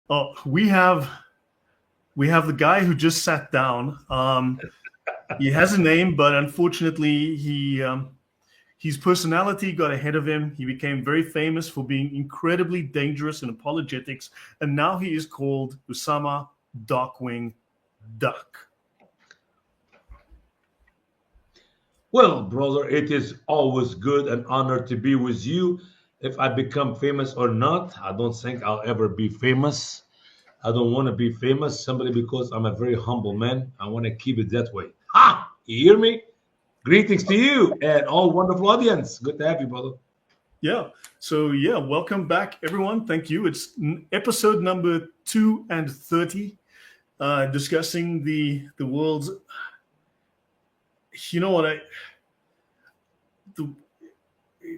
Oh, we have the guy who just sat down. He has a name, but unfortunately, his personality got ahead of him. He became very famous for being incredibly dangerous in apologetics, and now he is called Usama Dakdok. Well, brother, it is always good and honor to be with you. If I become famous or not, I don't think I'll ever be famous. I don't want to be famous simply because I'm a very humble man. I want to keep it that way. Ha! You hear me? Greetings to you and all wonderful audience. Good to have you, brother. Yeah. So yeah, welcome back, everyone. Thank you. It's episode number 230, discussing the world's. You know what the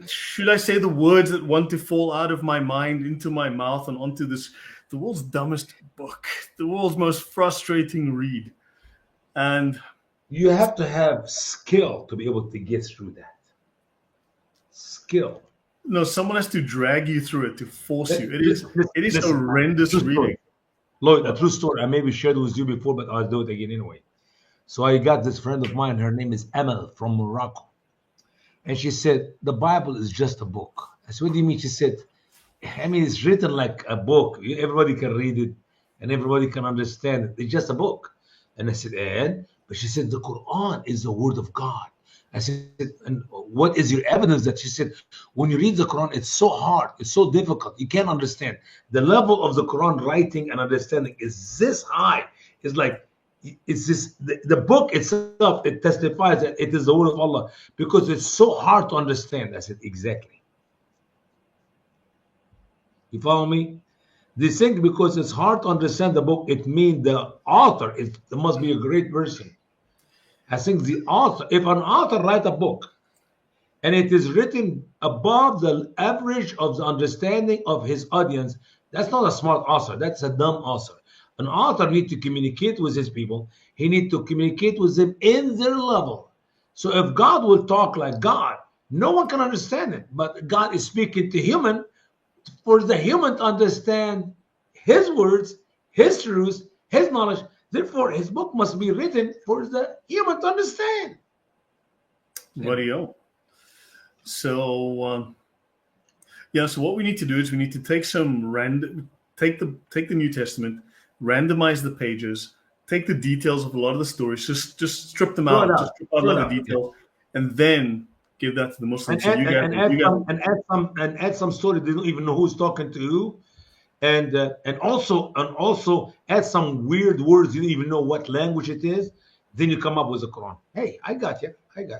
should I say the words that want to fall out of my mind into my mouth and onto this the world's dumbest book, the world's most frustrating read, and You have to have skill to be able to get through that. Skill. no, someone has to drag you through it to force you. It is Listen, horrendous true story. reading. Lloyd, a true story. I maybe shared with you before, but I'll do it again anyway. So I got this friend of mine. Her name is Emel from Morocco. And she said, the Bible is just a book. I said, what do you mean? She said, I mean, it's written like a book. Everybody can read it and everybody can understand it. It's just a book. And I said, and? But she said, the Quran is the word of God. I said, and what is your evidence that? She said, when you read the Quran, it's so hard, it's so difficult, you can't understand. The level of the Quran writing and understanding is this high. It's like, it's this, the book itself, it testifies that it is the word of Allah because it's so hard to understand. I said, exactly. You follow me? They think because it's hard to understand the book, it means the author, it must be a great person. I think the author, if an author write a book and it is written above the average of the understanding of his audience, that's not a smart author. That's a dumb author. An author needs to communicate with his people. He needs to communicate with them in their level. So if God will talk like God, no one can understand it. But God is speaking to human for the human to understand his words, his truths, his knowledge. Therefore, his book must be written for the human to understand. Buddy-o. So yeah, so what we need to do is we need to take take the New Testament, randomize the pages, take the details of a lot of the stories, just strip them Throw it out, out. just strip out a Throw it lot of out. the details, and then give that to the Muslims. So And add some story. They don't even know who's talking to who. And also add some weird words you don't even know what language it is. Then you come up with the Quran. Hey, I got you.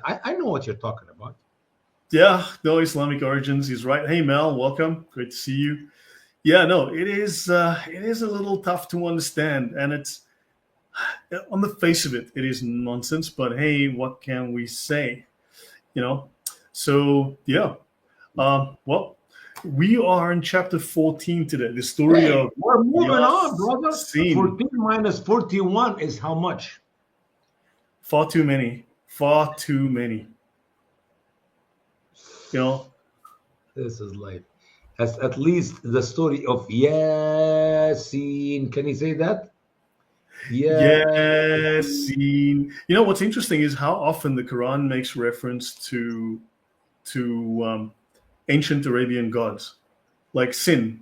I know what you're talking about. yeah, no Islamic origins. He's right. Hey Mel, welcome. Great to see you. Yeah, no, it is a little tough to understand, and it's on the face of it, it is nonsense. But hey, what can we say? You know. So yeah, well, we are in chapter 14 today. The story Hey, of we're moving on, brother. Yasin. 14 minus 41 is how much? Far too many. Far too many. You know. This is life. As at least the story of Yasin. Can you say that? Yeah. Yasin. You know what's interesting is how often the Quran makes reference to ancient Arabian gods, like Sin.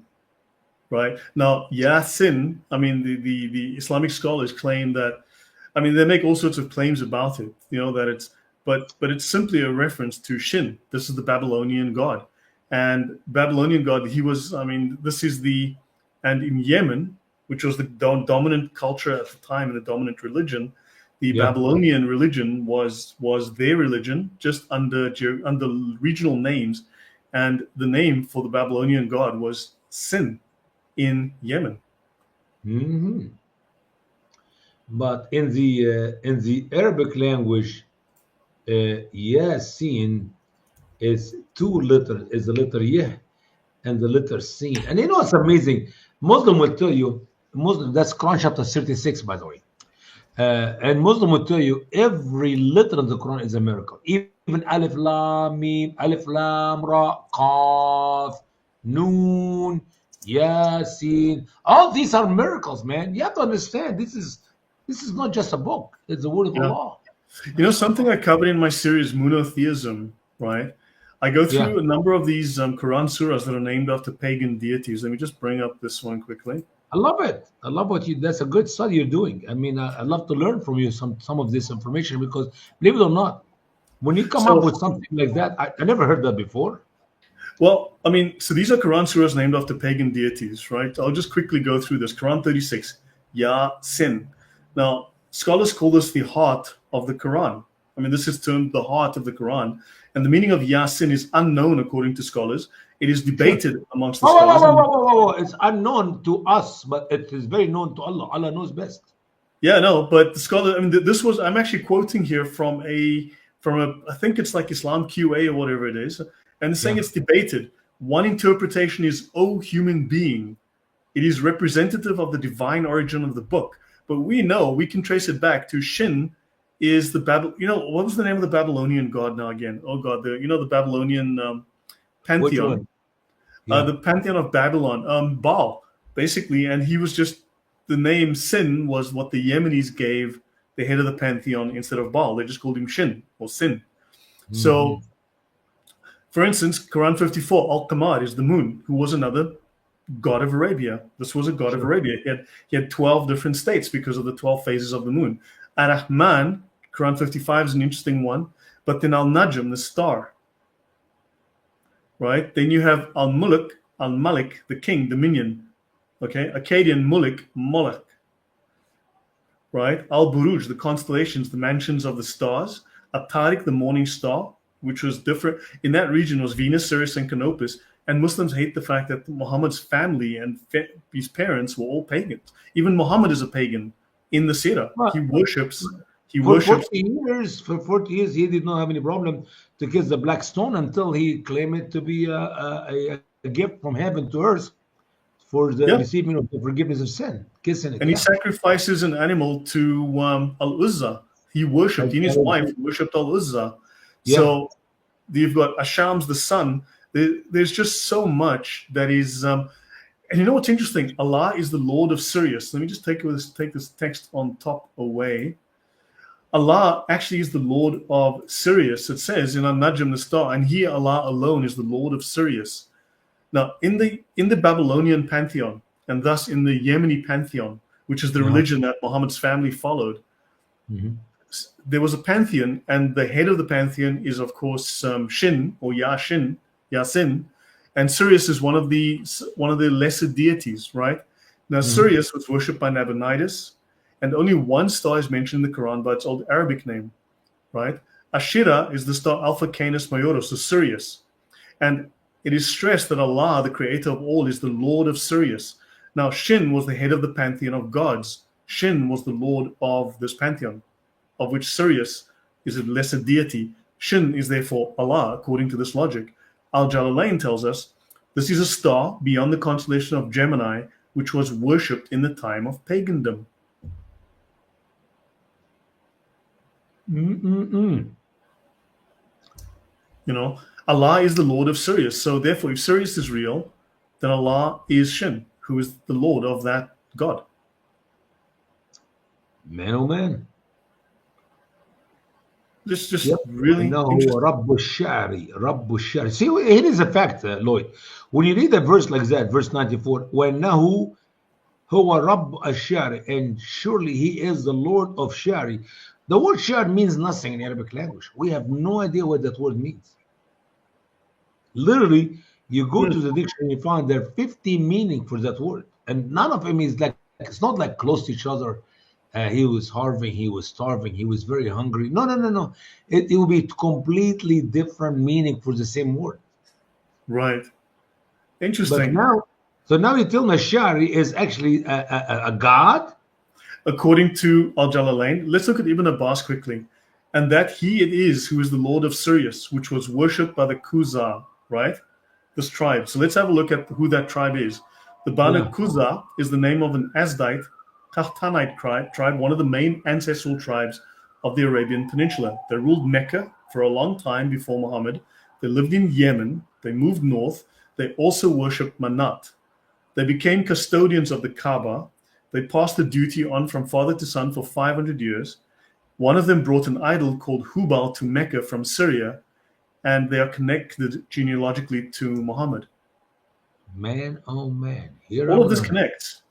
Right now, Yasin. I mean, the Islamic scholars claim that. I mean, they make all sorts of claims about it. You know that it's, but it's simply a reference to Shin. This is the Babylonian god, and Babylonian god. He was. I mean, this is the, and in Yemen, which was the dominant culture at the time and the dominant religion, the Yeah. Babylonian religion was their religion, just under regional names, and the name for the Babylonian god was Sin in Yemen. Hmm. But in the Arabic language, Yasin is two letters, is the letter Yah and the letter Sin. And you know what's amazing? Muslim will tell you, Muslim, that's Quran chapter 36, by the way. And Muslim will tell you every letter in the Quran is a miracle. Even Alif Lam Mim, Alif Lam Ra, Qaf, Noon, Yasin. All these are miracles, man. You have to understand this is not just a book. It's the word of Yeah. Allah. You know, something I covered in my series, Monotheism, right? I go Yeah. through a number of these Quran surahs that are named after pagan deities. Let me just bring up this one quickly. I love it. I love what you. That's a good study you're doing. I mean, I love to learn from you some of this information because believe it or not, when you come up So, with something like that, I never heard that before. well, I mean, so these are Quran surahs named after pagan deities, right? I'll just quickly go through this. Quran 36, Ya Sin. Now, scholars call this the heart of the Quran. I mean, this is termed the heart of the Quran. And the meaning of Ya Sin is unknown according to scholars. It is Sure. debated amongst the Whoa, whoa, whoa, scholars. whoa, And whoa, whoa, whoa. It's unknown to us, but it is very known to Allah. Allah knows best. yeah, no, but the scholar, I mean, this was, I'm actually quoting here from a, I think it's like Islam QA or whatever it is. And it's saying Yeah. it's debated. One interpretation is, "O human being, it is representative of the divine origin of the book." But we know we can trace it back to Shin is the You know, what was the name of the Babylonian god now again? Oh God, the Babylonian Which pantheon, one? Yeah. the pantheon of Babylon, Baal, basically, and he was just the name Sin was what the Yemenis gave the head of the pantheon instead of Baal. They just called him Shin or Sin. Hmm. So, for instance, Quran 54, Al Qamar is the moon, who was another god of Arabia. This was a god of Sure. Arabia. He had 12 different states because of the 12 phases of the moon. Ar-Rahman, Quran 55 is an interesting one. But then Al-Najm, the star, right? Then you have Al-Mulk, Al-Malik, the king, dominion. Okay, Akkadian Mulk, Moloch, right? Al-Buruj, the constellations, the mansions of the stars. At-Tariq, the morning star, which was different. In that region was Venus, Sirius, and Canopus. And Muslims hate the fact that Muhammad's family and his parents were all pagans. Even Muhammad is a pagan in the Sirah. Well, He for worships. 40 years, he did not have any problem to kiss the black stone until he claimed it to be a gift from heaven to earth for the Yeah, receiving of the forgiveness of sin. Kissing it, and he yeah. sacrifices an animal to Al Uzza. He worshipped. He and his wife And- worshipped Al Uzza. yeah. So you've got Asham's the sun. There's just so much that is. And you know what's interesting? Allah is the Lord of Sirius. Let me just take this text on top away. Allah actually is the Lord of Sirius. It says in An-Najm, the star, and He, Allah alone, is the Lord of Sirius. Now, in the Babylonian pantheon, and thus in the Yemeni pantheon, which is the Uh-huh. religion that Muhammad's family followed, Mhm. there was a pantheon, and the head of the pantheon is, of course, Shin or Yasin, and Sirius is one of the lesser deities, right? Now, Sirius was worshipped by Nabonidus, and only one star is mentioned in the Quran by its old Arabic name, right? Ashira is the star Alpha Canis Majoris, so Sirius, and it is stressed that Allah, the creator of all, is the Lord of Sirius. Now, Shin was the head of the pantheon of gods. Shin was the lord of this pantheon, of which Sirius is a lesser deity. Shin is therefore Allah, according to this logic. Al-Jalalain tells us this is a star beyond the constellation of Gemini, which was worshipped in the time of pagandom. Mm-mm-mm. You know, Allah is the Lord of Sirius. So therefore, if Sirius is real, then Allah is Shin, who is the Lord of that God. Man, oh man. Just Yep. really إنه interesting. رب الشعر رب الشعر. See, here is a fact, Lloyd. When you read a verse like that, verse 94, وَإِنَّهُ هو رب الشعر, and surely he is the Lord of Shari. The word shar means nothing in Arabic language. We have no idea what that word means. Literally, you go to the dictionary, you find there are 50 meaning for that word, and none of them is like, it's not like close to each other. He was starving, he was starving, he was very hungry. No. It will be completely different meaning for the same word. Right. But Interesting. now you tell me Shari is actually a god? According to Al-Jalalain, let's look at Ibn Abbas quickly. And that he it is who is the Lord of Sirius, which was worshipped by the Kuza, right? This tribe. So let's have a look at who that tribe is. The Banu Yeah. Kuza is the name of an Azdite, Tahtanite tribe, one of the main ancestral tribes of the Arabian Peninsula. They ruled Mecca for a long time before Muhammad. They lived in Yemen. They moved north. They also worshipped Manat. They became custodians of the Kaaba. They passed the duty on from father to son for 500 years. One of them brought an idol called Hubal to Mecca from Syria, and they are connected genealogically to Muhammad. Man, oh man. Here All I'm of this learning. connects.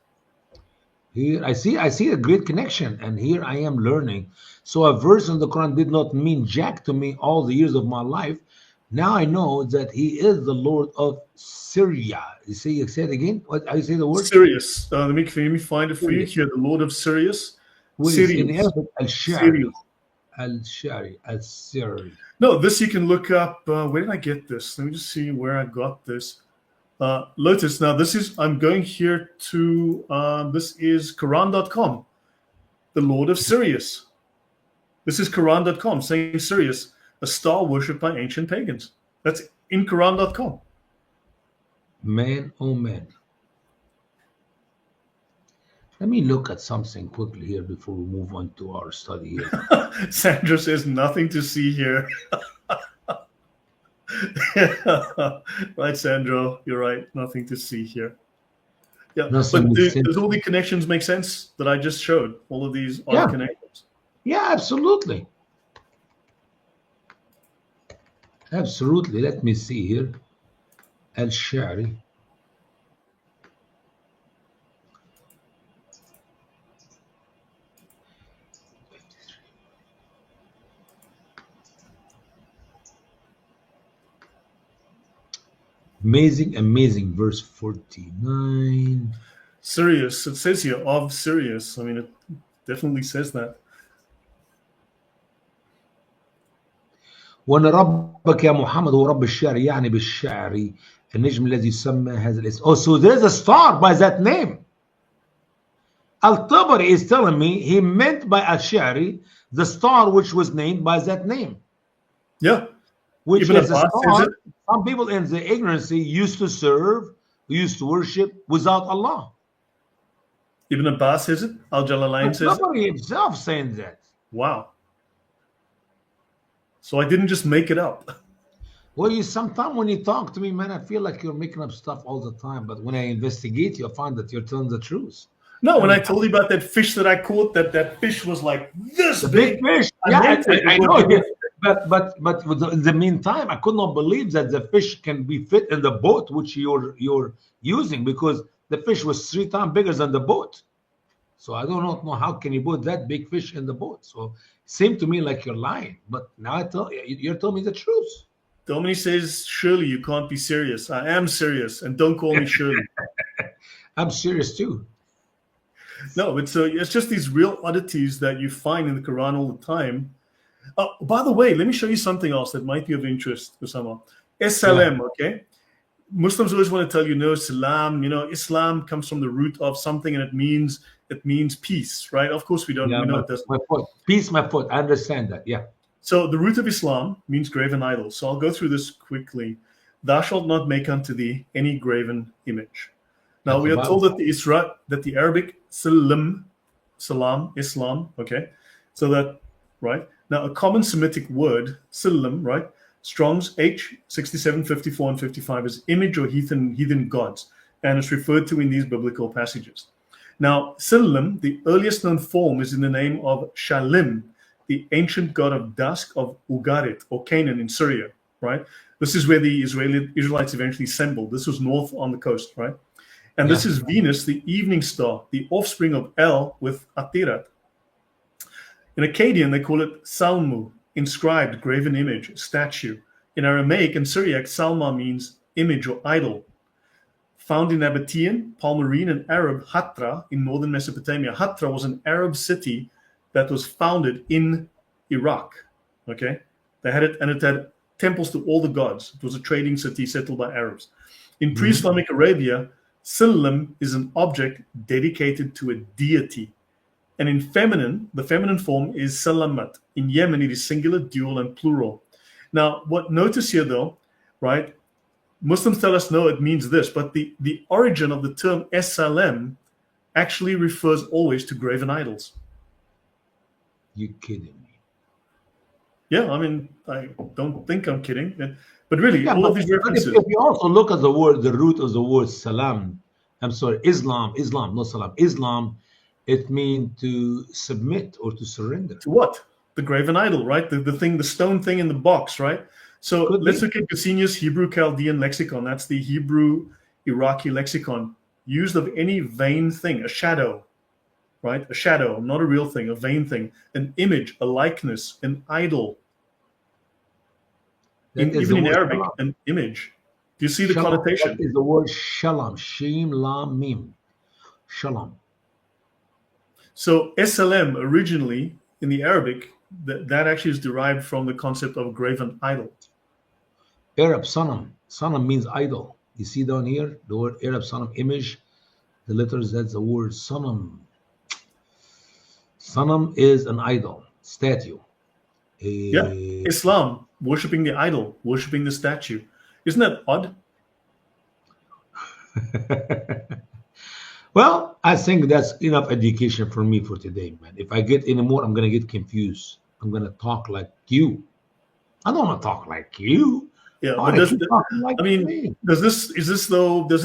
Here I see a great connection, and here I am learning. So a verse in the Quran did not mean jack to me all the years of my life. Now I know that he is the Lord of Syria. You say it again? What I say the word? Sirius. Let me find it for you Syria. here. The Lord of Sirius. Which is in Sirius. Arabic Al-Shari. Sirius. Al-Shari. Al-Siri. No, this you can look up. Where did I get this? Let me just see where I got this. Lotus. Now, I'm going here to, this is Quran.com. The Lord of Sirius. This is Quran.com saying Sirius, a star worshipped by ancient pagans. That's in Quran.com. Man, oh man. Let me look at something quickly here before we move on to our study here. Sandra says nothing to see here. Right, Sandro, you're right. Nothing to see here. Yeah, Nothing but makes sense. does all the connections make sense that I just showed? All of these are Yeah. connections. Yeah, absolutely. Absolutely. Let me see here. Al-Shari. Amazing, amazing. Verse 49. Sirius, it says here of Sirius. I mean, it definitely says that. وأن ربك يا محمد هو رب الشعر يعني بالشعر النجم الذي يسمى هذا الاسم. Oh, so there's a star by that name. Al-Tabari is telling me he meant by Al-Shari the star which was named by that name. Yeah. Which Ibn is a Abbas star says it. some people in the ignorancy used to serve, used to worship without Allah. Ibn Abbas says it. Al-Jalalain says it. Al-Tabari himself saying that. Wow. So I didn't just make it up. Well, sometimes when you talk to me, man, I feel like you're making up stuff all the time. But when I investigate you, I find that you're telling the truth. No, when I told you about that fish that I caught, that fish was like this The big. big fish. I Yeah, meant it. I It know. was- But in the meantime, I could not believe that the fish can be fit in the boat which you're using, because the fish was 3 times bigger than the boat. So I don't know how can you put that big fish in the boat. So it seemed to me like you're lying. But now you're telling me the truth. Dominic says, Shirley, you can't be serious. I am serious, and don't call me Shirley. I'm serious too. No, but so it's just these real oddities that you find in the Quran all the time. By the way, let me show you something else that might be of interest, Usama. SLM, okay? Muslims always want to tell you, no, salam, Islam comes from the root of something and it means peace, right? Of course we don't, Yeah, we know it doesn't. my foot. Peace, my foot. I understand that. Yeah. So the root of Islam means graven idol. So I'll go through this quickly. Thou shalt not make unto thee any graven image. Now we are told that the Arabic salam, Islam, okay? So that, right? Now a common Semitic word, salam, right? Strong's H 67, 54, and 55 is image or heathen gods, and it's referred to in these biblical passages. Now, salam, the earliest known form, is in the name of Shalim, the ancient god of dusk of Ugarit or Canaan in Syria, right? This is where the Israelites eventually assembled. This was north on the coast, right? And this is Venus, the evening star, the offspring of El with Atirat. In Akkadian, they call it Salmu, inscribed, graven image, statue. In Aramaic and Syriac, Salma means image or idol. Found in Nabatean, Palmyrene, and Arab Hatra in northern Mesopotamia. Hatra was an Arab city that was founded in Iraq. Okay, they had it, and it had temples to all the gods. It was a trading city settled by Arabs. In pre-Islamic Arabia, Silim is an object dedicated to a deity. And in feminine, the feminine form is Salamat. In Yemen, it is singular, dual, and plural. Now, notice here though, right? Muslims tell us, no, it means this, but the origin of the term SLM actually refers always to graven idols. You kidding me? Yeah, I mean, I don't think I'm kidding. But really, all of these references. If you also look at the root of the word salam, I'm sorry, Islam, not salam. Islam, it means to submit or to surrender. To what? The graven idol, right? The thing, the stone thing in the box, right? So Could let's be. look at Cassinius Hebrew Chaldean lexicon. That's the Hebrew Iraqi lexicon. Used of any vain thing, a shadow, right? A shadow, not a real thing, a vain thing, an image, a likeness, an idol. That is Even the in word Arabic, salam. an image. Do you see the Shalom. That connotation? is the word shalom. Shim lam mim. Shalom. So SLM originally in the Arabic, that actually is derived from the concept of a graven idol. Arab sanam. Sanam means idol. You see down here the word Arab sanam, image. The letters, that's the word sanam. Sanam is an idol, statue. Yeah, Eh, Islam, worshipping the idol, worshipping the statue. Isn't that odd? well, I think that's enough education for me for today, man. If I get any more, I'm gonna get confused. I'm gonna talk like you. I don't want to talk like you. Yeah, I but want to keep talking like I mean, me. does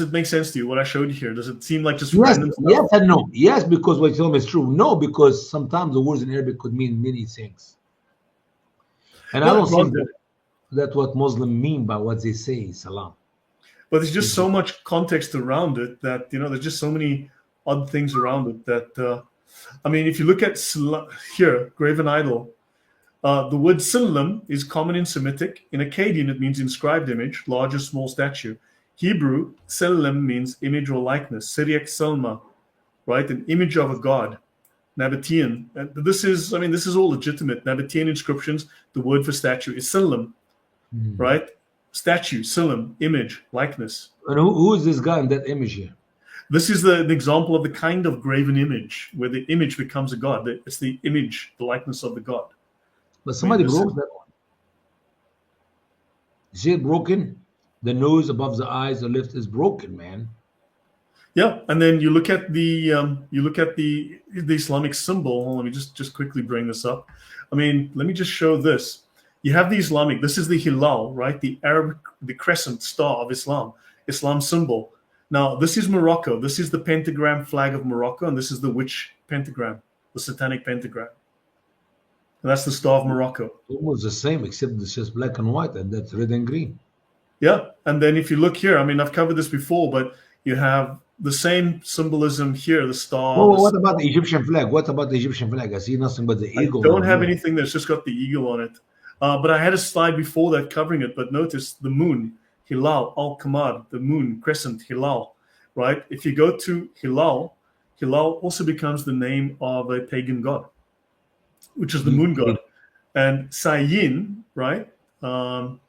it make sense to you what I showed you here? Does it seem like just Yes, random stuff? yes, and no. Yes, because what you tell me is true. No, because sometimes the words in Arabic could mean many things, and I Yeah, don't think granted. that's what Muslims mean by what they say, salam. But there's just It's so much context around it that there's just so many odd things around it that I mean, if you look at here, graven idol, the word Silam is common in Semitic. In Akkadian, it means inscribed image, large or small statue. Hebrew, Selim means image or likeness. Syriac, Selma, right? An image of a god. Nabatean. And this is all legitimate. Nabatean inscriptions, the word for statue is Silam, Hmm. right? Statue, Silam, image, likeness. And who is this guy in that image here? This is an example of the kind of graven image where the image becomes a god. It's the image, the likeness of the god. But I mean, somebody broke that one. You see it broken? The nose above the eyes, the lift is broken, man. yeah. And then you look at the Islamic symbol. Let me just quickly bring this up. I mean, let me just show this. You have the Islamic. This is the hilal, right? The Arab, the crescent star of Islam, Islam symbol. Now, this is Morocco. This is the pentagram flag of Morocco, and this is the witch pentagram, the satanic pentagram. And that's the star of Morocco. Almost the same, except it's just black and white, and that's red and green. Yeah. And then if you look here, I mean, I've covered this before, but you have the same symbolism here, the star. Oh, what about the Egyptian flag? What about the Egyptian flag? I see nothing but the I eagle don't on have here. anything that's just got the eagle on it. But I had a slide before that covering it. But notice the moon, Hilal, Al Qamar, the moon, crescent, Hilal, right? If you go to Hilal, Hilal also becomes the name of a pagan god, which is the moon god. And Sayin, right? Um,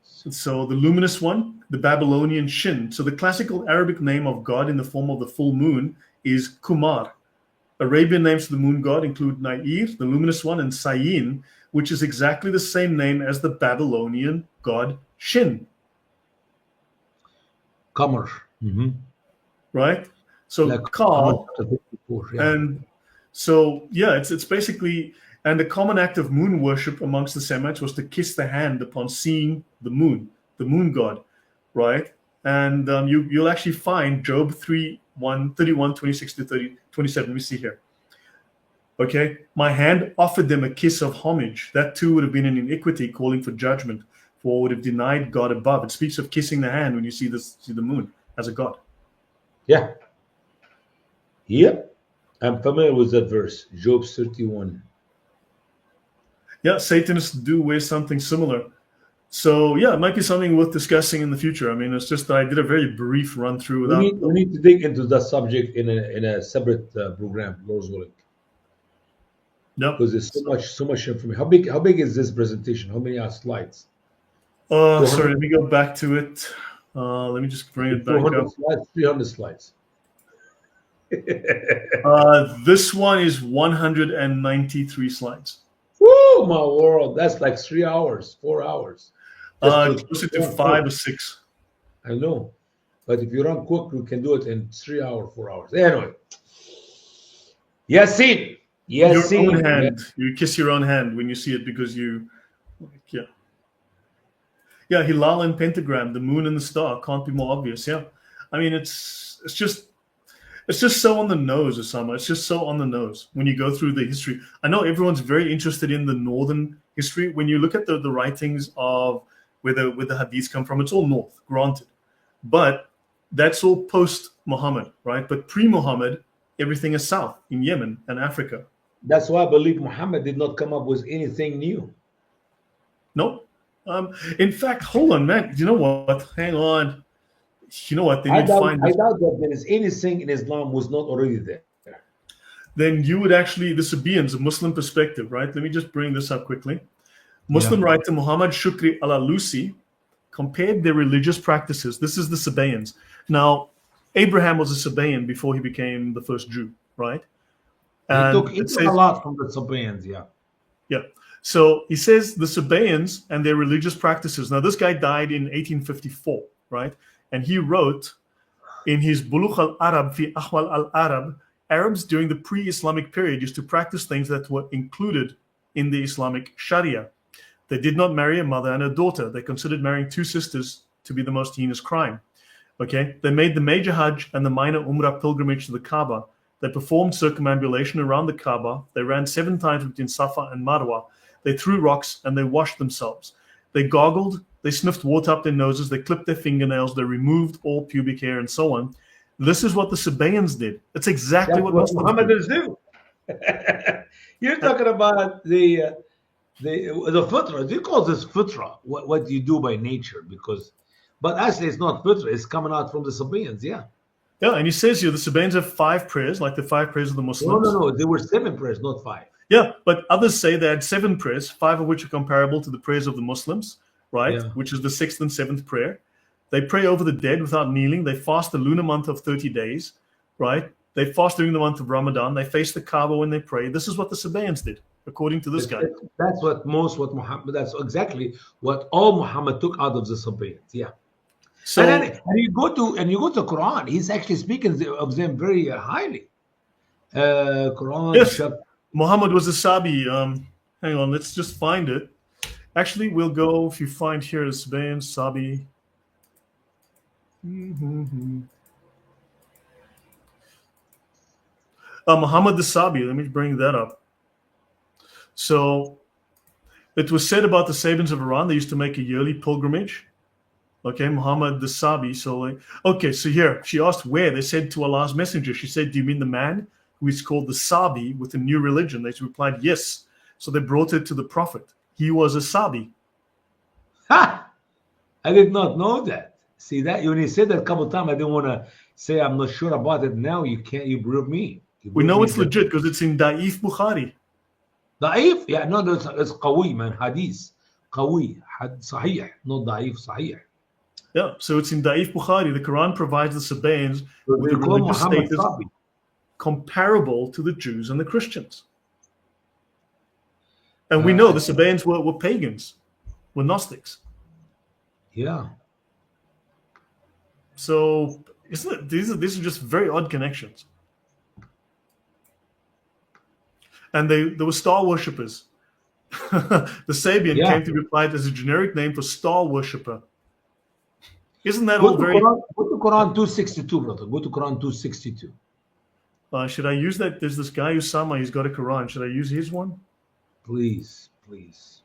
so the luminous one, the Babylonian Shin. So the classical Arabic name of God in the form of the full moon is Kumar. Arabian names for the moon god include Nair, the luminous one, and Sayin, which is exactly the same name as the Babylonian god Shin, Qamar. right? So Like Qamar Ka, chapter 54, yeah. and so yeah, it's basically, and the common act of moon worship amongst the Semites was to kiss the hand upon seeing the moon god, right? And you'll actually find Job 31, 26 to 30, 27. Let me see here. Okay, my hand offered them a kiss of homage. That too would have been an iniquity, calling for judgment, for would have denied God above. It speaks of kissing the hand when you see the moon as a god. Yeah. Yep. I'm familiar with that verse, Job 31. Yeah, Satanists do wear something similar. So yeah, it might be something worth discussing in the future. I mean, it's just that I did a very brief run through We without. need we need to dig into that subject in a separate program, Lord's willing, Yep. because there's so much information. How big is this presentation? How many slides? Sorry, 400, let me go back to it. Let me just bring it back 400 up. slides, 300 slides. This one is 193 slides. Woo, my world! That's like 3 hours, 4 hours, just to Closer to run quick. 5 or 6. I know, but if you run quick, you can do it in 3 hours, 4 hours. Anyway, Yasin, Your own Yasin, man. hand. You kiss your own hand when you see it because yeah. Yeah, Hilal and pentagram, the moon and the star can't be more obvious. Yeah. I mean, it's just so on the nose, Osama. It's just so on the nose when you go through the history. I know everyone's very interested in the northern history. When you look at the writings of where the hadiths come from, it's all north, granted, but that's all post Muhammad, right? But pre Muhammad, everything is south in Yemen and Africa. That's why I believe Muhammad did not come up with anything new. Nope. In fact, hold on, man. You know what? Hang on. You know what? Then I you'd doubt, find I this. doubt that there is anything in Islam was not already there. Then you would actually, the Sabaeans, a Muslim perspective, right? Let me just bring this up quickly. Muslim Yeah. writer Muhammad Shukri al-Alusi compared their religious practices. This is the Sabaeans. Now, Abraham was a Sabaean before he became the first Jew, right? He And took, it a says, lot from the Sabaeans, yeah. yeah. So he says the Sabaeans and their religious practices. Now, this guy died in 1854, right? And he wrote in his Bulugh al-Arab fi Ahwal al-Arab, Arabs during the pre-Islamic period used to practice things that were included in the Islamic Sharia. They did not marry a mother and a daughter. They considered marrying two sisters to be the most heinous crime. Okay, they made the major Hajj and the minor Umrah pilgrimage to the Kaaba. They performed circumambulation around the Kaaba. They ran 7 times between Safa and Marwa. They threw rocks and they washed themselves. They gargled, they sniffed water up their noses, they clipped their fingernails, they removed all pubic hair and so on. This is what the Sabaeans did. It's exactly That's what what Muslims do. Muhammadans do. You're talking about the fitra. They call this fitra, what you do by nature, but actually it's not fitra, it's coming out from the Sabaeans, yeah. Yeah, and he says here the Sabaeans have 5 prayers, like the 5 prayers of the No, Muslims. no, no. There were 7 prayers, not 5. Yeah, but others say they had 7 prayers, 5 of which are comparable to the prayers of the Muslims, right? Yeah. Which is the 6th and 7th prayer. They pray over the dead without kneeling. They fast the lunar month of 30 days, right? They fast during the month of Ramadan. They face the Kaaba when they pray. This is what the Sabaeans did, according to this guy. That's what Muhammad. That's exactly what all Muhammad took out of the Sabaeans. Yeah. So and you go to Quran. He's actually speaking of them very highly. Quran. yes, Muhammad was a Sabi. Hang on, let's just find it. Actually, we'll go, if you find here, Sabaeans, Sabi. Muhammad the Sabi, let me bring that up. So it was said about the Sabians of Iran, they used to make a yearly pilgrimage. Okay, Muhammad the Sabi. So, okay, so here, she asked where. They said to Allah's messenger. She said, do you mean the man who is called the Sabi with a new religion? They replied, yes. So they brought it to the Prophet. He was a Sabi. Ha! I did not know that. See that? When you said that a couple of times, I didn't want to say I'm not sure about it. Now you can't. You brought me. We know it's legit because it's in Da'if Bukhari. Da'if? Yeah, no, it's qawi, man. Hadith. Qawi. Sahih. Not da'if, sahih. Yeah, so it's in Da'if Bukhari. The Quran provides the Sabaeans So with they a call religious Muhammad status Sabi. comparable to the Jews and the Christians. And we know the Sabaeans were pagans, were Gnostics. Yeah. So isn't it, these are just very odd connections. And there were star worshippers. The Sabian came to be applied as a generic name for star worshipper. Isn't that all very... Go to Quran 262, brother. Go to Quran 262. Should I use that? There's this guy, Usama, he's got a Quran. Should I use his one? Please, please.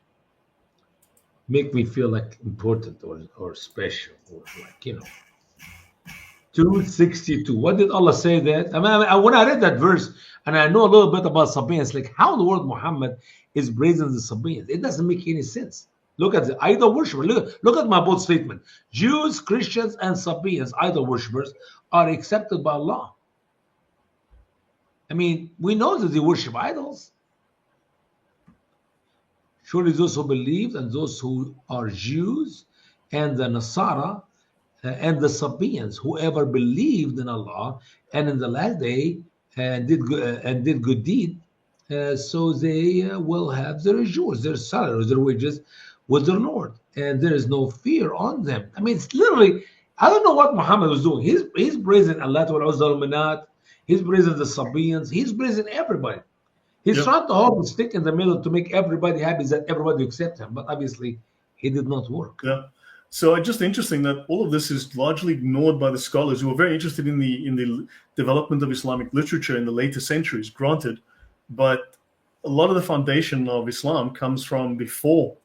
Make me feel like important or special or like, 262. What did Allah say that? I mean, when I read that verse and I know a little bit about Sabaeans, like how the word Muhammad is praising the Sabaeans. It doesn't make any sense. Look at the idol worshippers. Look at my bold statement. Jews, Christians, and Sabaeans, idol worshippers, are accepted by Allah. I mean, we know that they worship idols. Surely those who believe and those who are Jews and the Nasara and the Sabaeans, whoever believed in Allah and in the last day and did good deed, so they will have their rewards, their salaries, their wages with their Lord, and there is no fear on them. I mean, it's literally, I don't know what Muhammad was doing. He's praising Allah al-Manat, he's praising the Sabaeans, he's praising everybody. He's trying to hold the stick in the middle to make everybody happy, that everybody accept him, but obviously he did not work. Yeah. So it's just interesting that all of this is largely ignored by the scholars who are very interested in the development of Islamic literature in the later centuries. Granted, but a lot of the foundation of Islam comes from before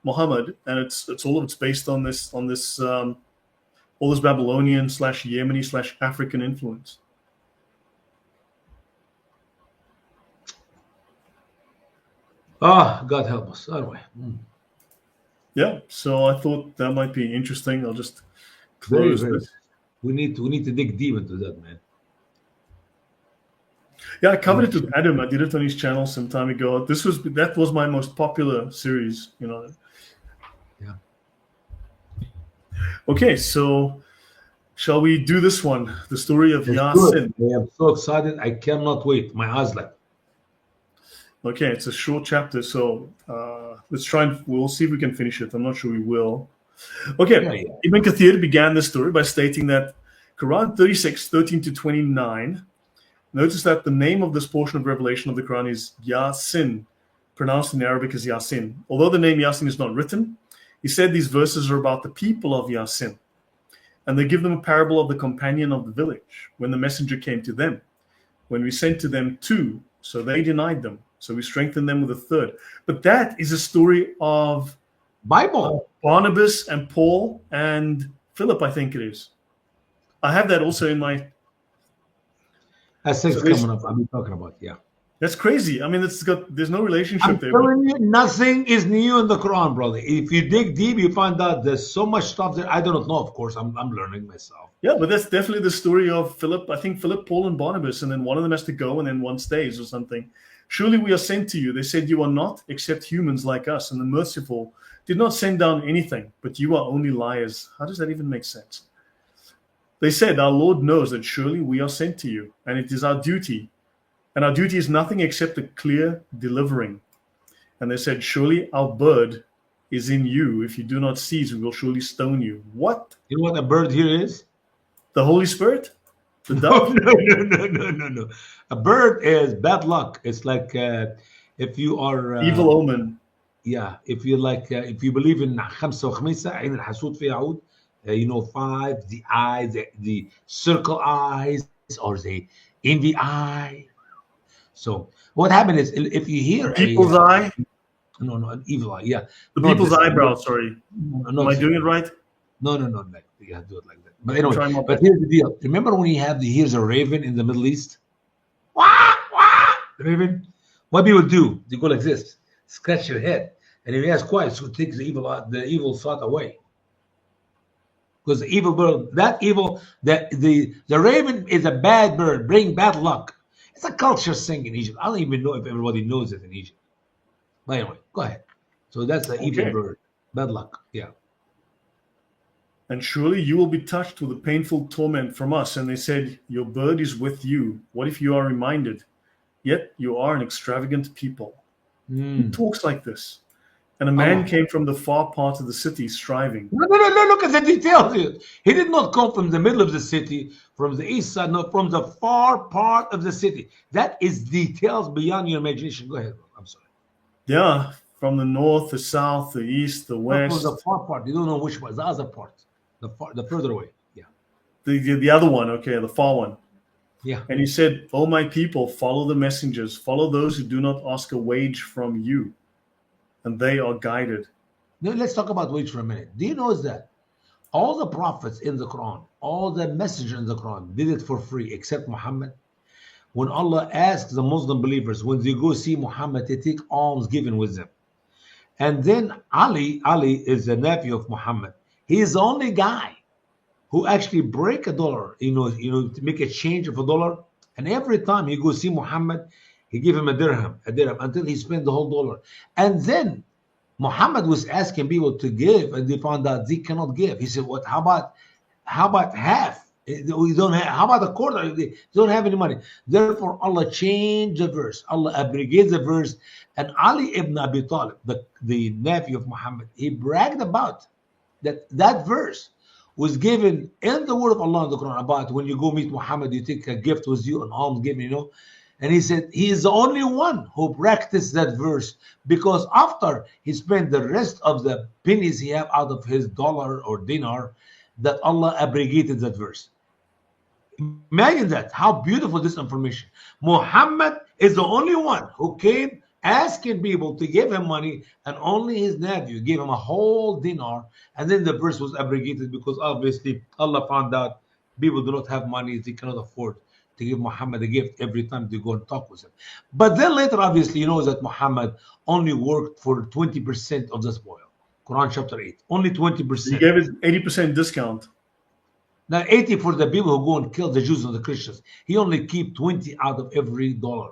Muhammad, and it's all of it's based on this all this Babylonian slash Yemeni slash African influence. Ah, God help us. Anyway, Yeah, so I thought that might be interesting. I'll just very, close very. this. We need to dig deep into that, man. Yeah, I covered it with Adam. I did it on his channel some time ago. That was my most popular series, you know. Yeah. Okay, so shall we do this one? The story of Let's do Yasin. it. I am so excited. I cannot wait. My eyes like. Okay, it's a short chapter, so let's try and we'll see if we can finish it. I'm not sure we will. Okay, Yeah, yeah. Ibn Kathir began the story by stating that Quran 36, 13 to 29. Notice that the name of this portion of revelation of the Quran is Yasin, pronounced in Arabic as Yasin. Although the name Yasin is not written, he said these verses are about the people of Yasin. And they give them a parable of the companion of the village when the messenger came to them. When we sent to them two, so they denied them. So we strengthened them with a third. But that is a story of Bible. Barnabas and Paul and Philip, I think it is. I have that also in my. That's things So this- coming up. I'll be talking about. Yeah. That's crazy. I mean, there's no relationship I'm there. telling you, nothing is new in the Quran, brother. If you dig deep, you find out there's so much stuff that I do not know. Of course, I'm learning myself. Yeah, but that's definitely the story of Philip. I think Philip, Paul, and Barnabas, and then one of them has to go, and then one stays or something. Surely we are sent to you. They said, you are not except humans like us, and the merciful did not send down anything, but you are only liars. How does that even make sense? They said, our Lord knows that surely we are sent to you, and it is our duty. And our duty is nothing except a clear delivering. And they said, surely our bird is in you. If you do not cease, we will surely stone you. What? You know what a bird here is? The Holy Spirit? The No, dove? no. A bird is bad luck. It's like if you are Evil omen. yeah, if you like if you believe in خمسة وخميسة عين الحسود في عود, you know, five, the eye, the circle eyes, or the in the eye. So what happened is if you hear People's eye? no, an evil eye, yeah, The not people's this- eyebrow, sorry. no, Am I doing it right? No, like you have to do it like that. But Try anyway, my but best. here's the deal. Remember when you have here's a raven in the Middle East? Wah, wah, raven. What people do? They go like this, scratch your head, and if he has quiet, so it takes the evil thought away. Because the evil bird, the raven is a bad bird, bring bad luck. It's a culture thing in Egypt. I don't even know if everybody knows it in Egypt. But anyway, go ahead. So that's the evil Okay. bird, bad luck. Yeah. And surely you will be touched with a painful torment from us. And they said, your bird is with you. What if you are reminded? Yet you are an extravagant people. Who talks like this? And a man Allah. came from the far part of the city striving. No, look at the details here. He did not come from the middle of the city, from the east side, no, from the far part of the city. That is details beyond your imagination. Go ahead, bro. I'm sorry. Yeah, from the north, the south, the east, the Not west. from the far part. You don't know which one. The other part. The further away. Yeah. The other one, okay, the far one. Yeah. And he said, O my people, follow the messengers, follow those who do not ask a wage from you, and they are guided. Now let's talk about wage for a minute. Do you know that all the prophets in the Quran, all the messengers in the Quran did it for free except Muhammad? When Allah asked the Muslim believers when they go see Muhammad to take alms given with them. And then Ali is the nephew of Muhammad. He is the only guy who actually break a dollar, to make a change of a dollar. And every time he goes see Muhammad, he give him a dirham, until he spent the whole dollar. And then Muhammad was asking people to give, and they found out they cannot give. He said, "What? How about half? We don't have. How about a quarter? They don't have any money." Therefore, Allah changed the verse. Allah abrogated the verse, and Ali ibn Abi Talib, the nephew of Muhammad, he bragged about that verse was given in the word of Allah in the Quran about when you go meet Muhammad, you take a gift with you, an alms given, And he said he is the only one who practiced that verse, because after he spent the rest of the pennies he have out of his dollar or dinar, that Allah abrogated that verse. Imagine that, how beautiful this information. Muhammad is the only one who came asking people to give him money, and only his nephew gave him a whole dinar, and then the verse was abrogated because obviously Allah found out people do not have money, they cannot afford to give Muhammad a gift every time they go and talk with him. But then later, obviously, you know that Muhammad only worked for 20% of the spoil. Quran chapter 8, only He 20%. gave it 80% discount. Now 80 for the people who go and kill the Jews and the Christians. He only keep 20 out of every dollar.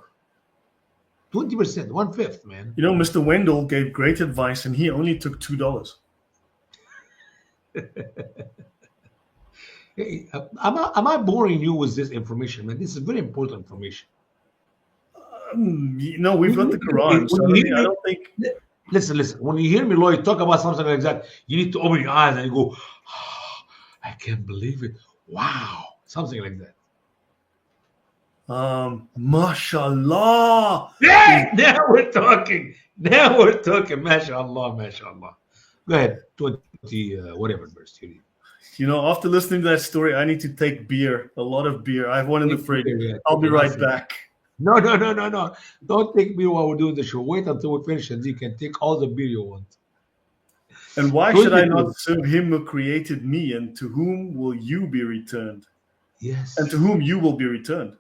20%, 1/5, man. You know, Mr. Wendell gave great advice, and he only took $2. Hey, am I boring you with this information, man? This is very important information. You know, we've got the Quran, so I don't think. Listen. When you hear me, Lloyd, talk about something like that, you need to open your eyes and you go, oh, I can't believe it. Wow. Something like that. Mashallah. Yeah, now we're talking. Mashallah, mashallah. Go ahead, 20, whatever verse you need. You know, after listening to that story, I need to take beer, a lot of beer. I have one in the fridge. I'll be right back. No. Don't take beer while we're doing the show. Wait until we finish and you can take all the beer you want. And why should I not serve him who created me, and to whom will you be returned? Yes. And to whom you will be returned?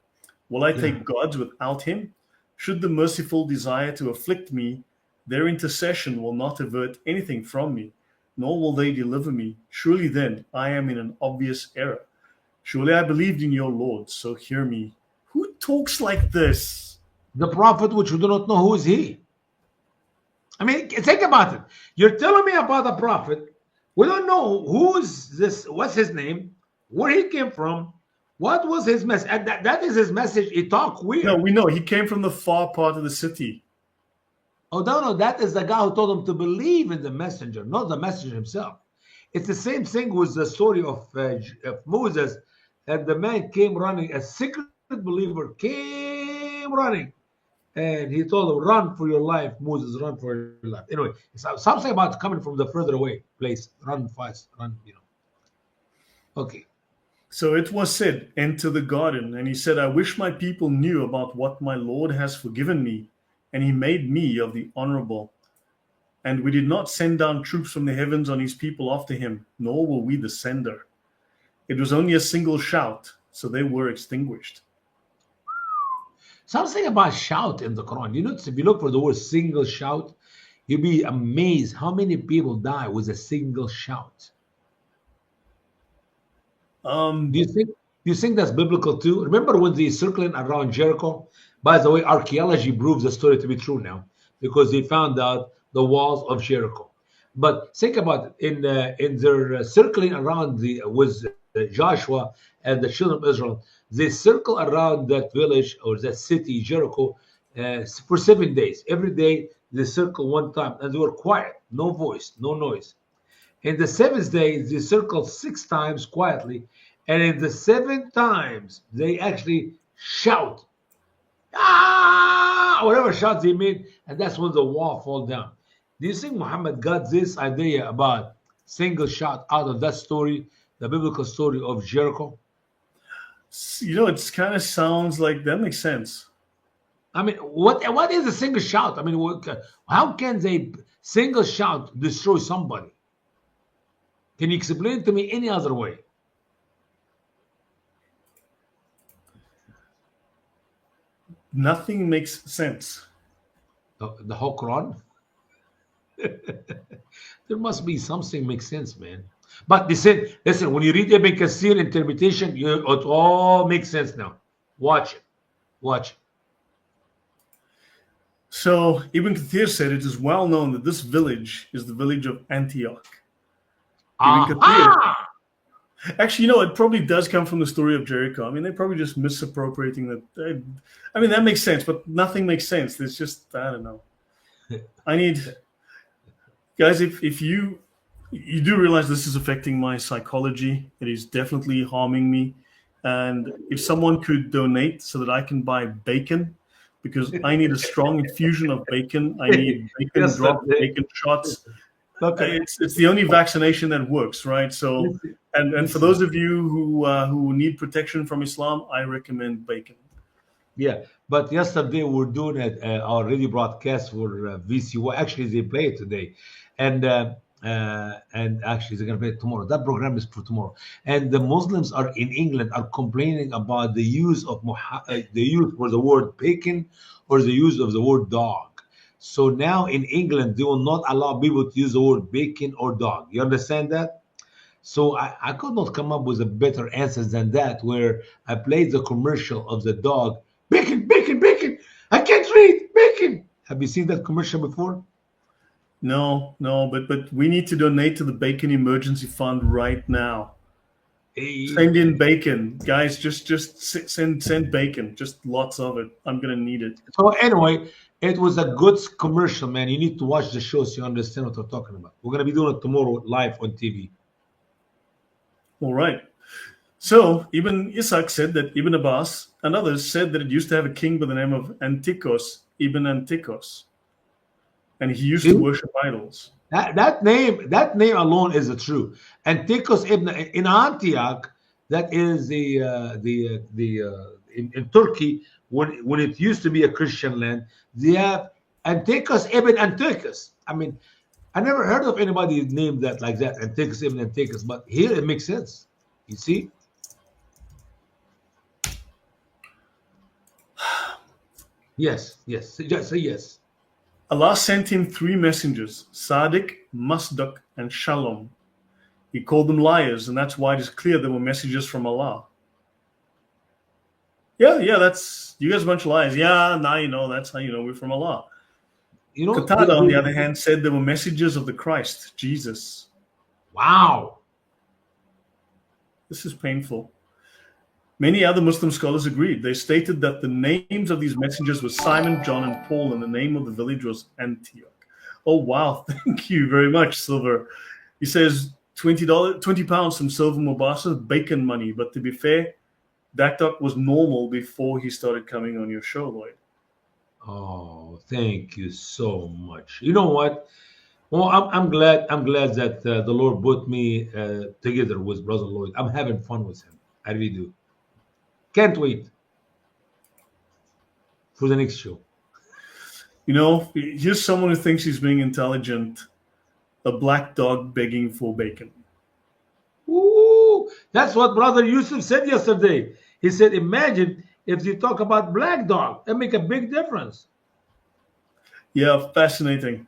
Will I take gods without him? Should the merciful desire to afflict me, their intercession will not avert anything from me, nor will they deliver me. Surely then I am in an obvious error. Surely I believed in your Lord, so hear me. Who talks like this? The prophet, which we do not know who is he. I mean, think about it. You're telling me about a prophet. We don't know who's this, what's his name, where he came from, what was his message. That is his message. He talked weird. No, we know. He came from the far part of the city. Oh, no. That is the guy who told him to believe in the messenger, not the messenger himself. It's the same thing with the story of Moses. And the man came running, a secret believer came running. And he told him, run for your life, Moses, run for your life. Anyway, it's something about coming from the further away place. Run fast, run, Okay. So it was said, enter the garden. And he said, I wish my people knew about what my Lord has forgiven me. And he made me of the honorable. And we did not send down troops from the heavens on his people after him, nor were we the sender. It was only a single shout, so they were extinguished. Something about shout in the Quran. You notice if you look for the word single shout, you'll be amazed how many people die with a single shout. Do you think that's biblical too? Remember when they circling around Jericho? By the way, archaeology proves the story to be true now because they found out the walls of Jericho. But think about it, in their circling around with Joshua and the children of Israel, they circle around that village or that city, Jericho, for 7 days. Every day they circle one time, and they were quiet, no voice, no noise. In the 7th day, they circled 6 times quietly, and in the 7 times they actually shout, ah, whatever shout they made, and that's when the wall fall down. Do you think Muhammad got this idea about single shout out of that story, the biblical story of Jericho? You know, it kind of sounds like that makes sense. I mean, what is a single shout? I mean, how can they single shout destroy somebody? Can you explain to me any other way? Nothing makes sense. The whole Quran? There must be something makes sense, man. But listen, when you read Ibn Kathir interpretation, it all makes sense now. Watch it. So Ibn Kathir said it is well known that this village is the village of Antioch. Ibn Kathir, actually, you know, it probably does come from the story of Jericho. I mean, they're probably just misappropriating that. I mean, that makes sense, but nothing makes sense. It's just, I don't know. Guys, if you do realize this is affecting my psychology, it is definitely harming me. And if someone could donate so that I can buy bacon because I need a strong infusion of bacon. I need bacon drops, Yesterday, bacon shots. look at It's the only vaccination that works, right? So, listen, and for listen. those of you who need protection from Islam, I recommend bacon. Yeah, but yesterday we're doing our radio broadcast for VCY. Actually, they play it today, and actually they're gonna play it tomorrow. That program is for tomorrow. And the Muslims are in England are complaining about the use of the use for the word bacon or the use of the word dog. So now in England they will not allow people to use the word bacon or dog. You understand that? So I could not come up with a better answer than that, where I played the commercial of the dog, bacon, bacon, bacon. I can't read, bacon. Have you seen that commercial before? No, but we need to donate to the Bacon Emergency Fund right now. Eh, Send in bacon, guys. Just send bacon. Just lots of it. I'm gonna need it. So anyway, it was a good commercial, man. You need to watch the show so you understand what we're talking about. We're gonna be doing it tomorrow live on TV. All right. So Ibn Ishaq said that Ibn Abbas and others said that it used to have a king by the name of Antichos, Ibn Antichos, and he used to See? worship idols. That name alone is true. Antichos ibn in Antioch, that is in Turkey, when it used to be a Christian land, they have Antichos ibn Antiochus. I mean, I never heard of anybody named that like that, Antichos ibn Antiochus, but here it makes sense. You see? Yes, yes. Just say yes. Allah sent him 3 messengers, Sadiq, Masdaq, and Shalom. He called them liars, and that's why it is clear they were messages from Allah. Yeah, that's you guys are a bunch of liars. Yeah, now you know that's how you know we're from Allah. You know, Qatada, on the other hand, said they were messages of the Christ, Jesus. wow. This is painful. Many other Muslim scholars agreed. They stated that the names of these messengers were Simon, John, and Paul, and the name of the village was Antioch. Oh, wow. Thank you very much, Silver. He says £20, some Silver Mubasa, bacon money. But to be fair, Dakdok was normal before he started coming on your show, Lloyd. Oh, thank you so much. You know what? Well, I'm glad that the Lord put me together with Brother Lloyd. I'm having fun with him. I really do. Can't wait for the next show. You know, here's someone who thinks he's being intelligent. A black dog begging for bacon. Ooh, that's what Brother Yusuf said yesterday. He said, imagine if you talk about black dog, that make a big difference. Yeah, fascinating.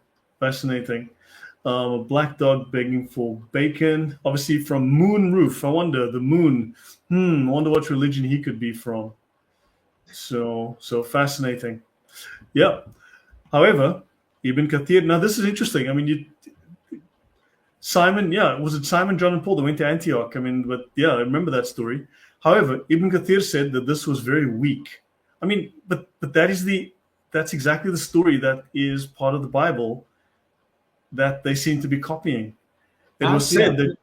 A black dog begging for bacon. Obviously from Moon Roof. I wonder, the moon. I wonder what religion he could be from. So fascinating. Yeah. However, Ibn Kathir, now this is interesting. I mean, Simon, yeah, was it Simon, John, and Paul that went to Antioch? I mean, but yeah, I remember that story. However, Ibn Kathir said that this was very weak. I mean, but that's exactly the story that is part of the Bible that they seem to be copying. It was said that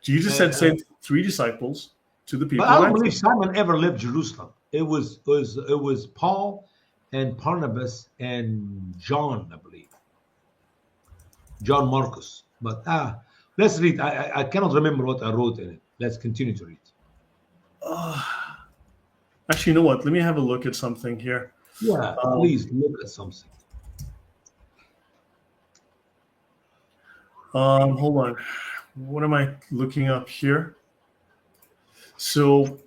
Jesus had sent 3 disciples to the people. But I don't believe Simon ever left Jerusalem. It was Paul and Barnabas and John, I believe. John Marcus. But let's read. I cannot remember what I wrote in it. Let's continue to read. Actually, you know what? Let me have a look at something here. Yeah, please look at something. Hold on. What am I looking up here? So,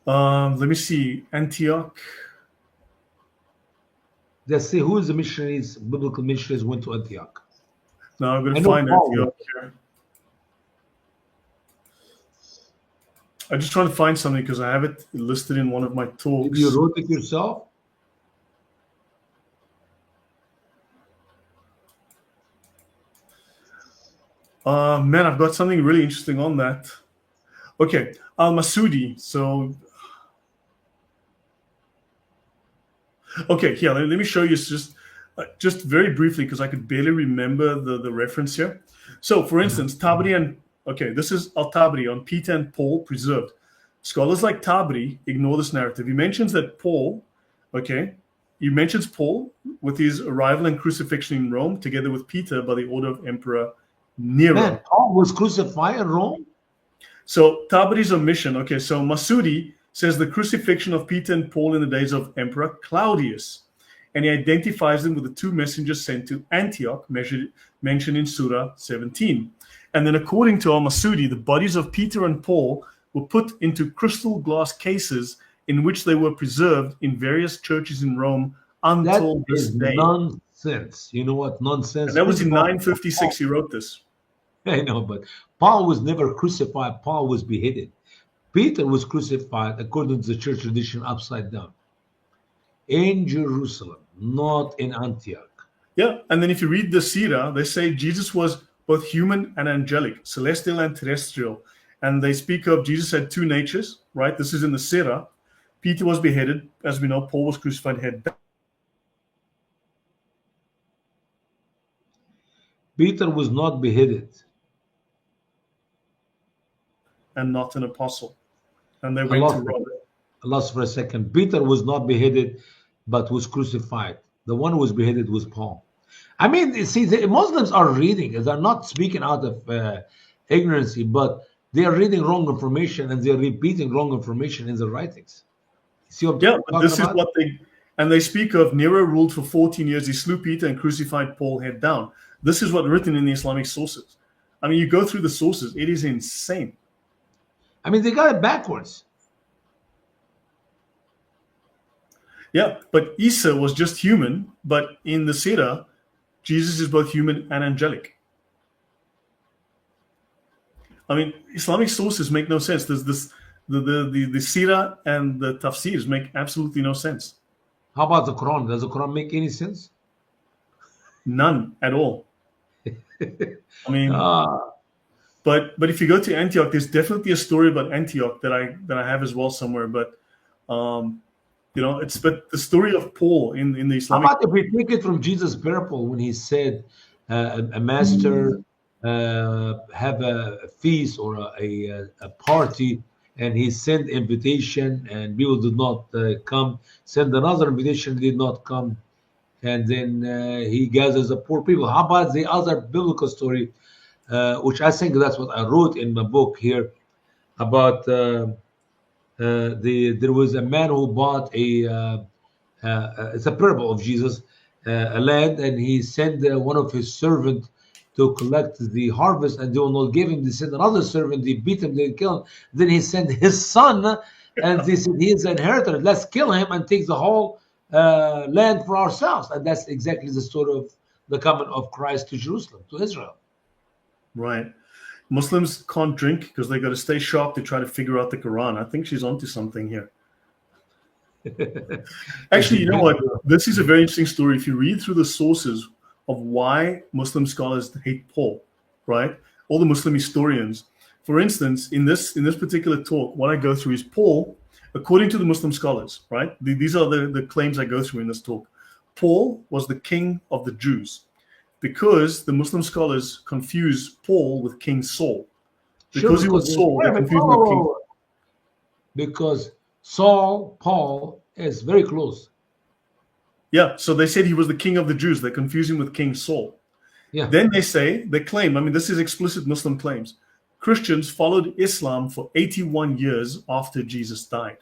let me see. Antioch. Let's see who is the missionaries, biblical missionaries went to Antioch. Now I'm going to find Antioch here. I'm just trying to find something because I have it listed in one of my talks. Maybe you wrote it yourself? Man, I've got something really interesting on that. Okay, Al-Masudi. So, okay, here, let me show you just very briefly because I could barely remember the reference here. So, for instance, Tabari and, okay, this is Al-Tabari on Peter and Paul preserved. Scholars like Tabri ignore this narrative. He mentions that Paul, okay, he mentions Paul with his arrival and crucifixion in Rome, together with Peter by the order of Emperor Nero. Man, Paul was crucified in Rome. So Tabri's omission, okay, so Masudi says the crucifixion of Peter and Paul in the days of Emperor Claudius. And he identifies them with the two messengers sent to Antioch, mentioned in Surah 17. And then according to al-Masudi, the bodies of Peter and Paul were put into crystal glass cases in which they were preserved in various churches in Rome until this day. Nonsense. You know what nonsense? And that was in 956 he wrote this. I know, but Paul was never crucified. Paul was beheaded. Peter was crucified, according to the church tradition, upside down in Jerusalem, not in Antioch. Yeah, and then if you read the Sirah, they say Jesus was both human and angelic, celestial and terrestrial. And they speak of Jesus had two natures, right? This is in the Sirah. Peter was beheaded. As we know, Paul was crucified head down. Peter was not beheaded. And not an apostle. And they went to Rome. I lost for a second. Peter was not beheaded, but was crucified. The one who was beheaded was Paul. I mean, you see, the Muslims are reading. They're not speaking out of ignorance, but they are reading wrong information and they're repeating wrong information in their writings. See what but this is what they speak of. Nero ruled for 14 years. He slew Peter and crucified Paul head down. This is what's written in the Islamic sources. I mean, you go through the sources. It is insane. I mean, they got it backwards. Yeah, but Isa was just human. But in the Sirah, Jesus is both human and angelic. I mean, Islamic sources make no sense. There's this, the Sirah and the Tafsirs make absolutely no sense. How about the Quran? Does the Quran make any sense? None at all. I mean, but if you go to Antioch, there's definitely a story about Antioch that I have as well somewhere. But but the story of Paul in the Islamic. How about if we take it from Jesus' parable when he said, a master have a feast or a party, and he sent invitation and people did not come, send another invitation, did not come, and then he gathers the poor people. How about the other biblical story, which I think that's what I wrote in my book here, about there was a man who bought it's a parable of Jesus, a land, and he sent one of his servants to collect the harvest, and they will not give him. They sent another servant, they beat him, they kill him. Then he sent his son, and they said, he is the inheritor. Let's kill him and take the whole land for ourselves. And that's exactly the story of the coming of Christ to Jerusalem, to Israel. Right. Muslims can't drink because they got to stay sharp to try to figure out the Quran. I think she's onto something here. Actually, you know what? This is a very interesting story. If you read through the sources of why Muslim scholars hate Paul, right? All the Muslim historians. For instance, in this particular talk, what I go through is Paul, according to the Muslim scholars, right? These are the claims I go through in this talk. Paul was the king of the Jews because the Muslim scholars confuse Paul with King Saul. Because he was Saul, they confuse him with King Saul. Because Paul is very close. Yeah, so they said he was the king of the Jews. They confuse him with King Saul. Yeah. Then they claim, I mean, this is explicit Muslim claims. Christians followed Islam for 81 years after Jesus died.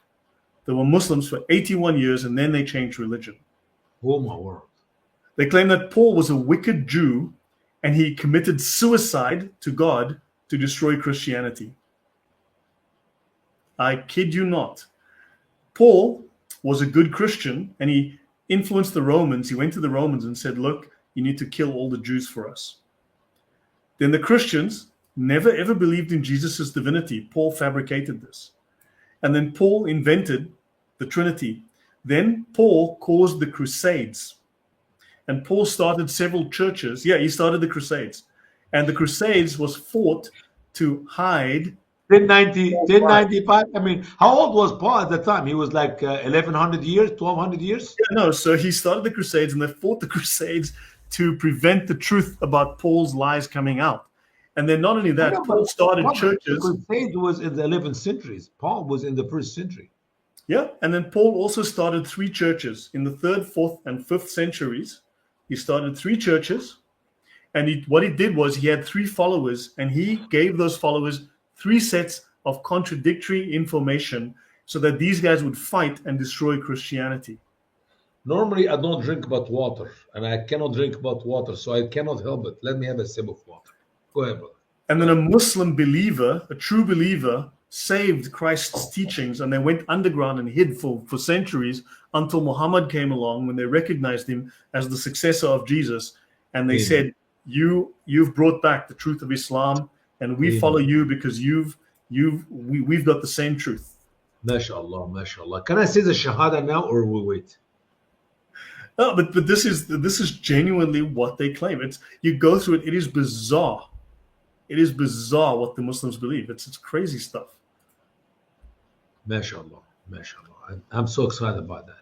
They were Muslims for 81 years and then they changed religion. Oh my word. They claim that Paul was a wicked Jew and he committed suicide to God to destroy Christianity. I kid you not. Paul was a good Christian and he influenced the Romans. He went to the Romans and said, look, you need to kill all the Jews for us. Then the Christians never ever believed in Jesus' divinity. Paul fabricated this. And then Paul invented the Trinity. Then Paul caused the Crusades. And Paul started several churches. Yeah, he started the Crusades. And the Crusades was fought to hide 1095. I mean, how old was Paul at the time? He was like 1100 years, 1200 years? Yeah, no, so he started the Crusades and they fought the Crusades to prevent the truth about Paul's lies coming out. And then not only I know, that, but Paul started the churches. crusade was in the 11th centuries. Paul was in the first century. Yeah, and then Paul also started three churches in the third, fourth, and fifth centuries. He started three churches, and what he did was he had three followers, and he gave those followers three sets of contradictory information so that these guys would fight and destroy Christianity. Normally, I don't drink but water, and I cannot drink but water, so I cannot help it. Let me have a sip of water. Go ahead, brother. And Go then a ahead. Muslim believer, a true believer, saved Christ's teachings, and they went underground and hid for centuries until Muhammad came along, when they recognized him as the successor of Jesus, and they Amen. said, you've brought back the truth of Islam, and we follow Amen. you because we've got the same truth. MashaAllah, MashaAllah. Can I say the Shahada now, or we wait? No, but this is genuinely what they claim. It's, you go through it, it is bizarre. It is bizarre what the Muslims believe. It's crazy stuff. MashaAllah, MashaAllah. I'm so excited about that.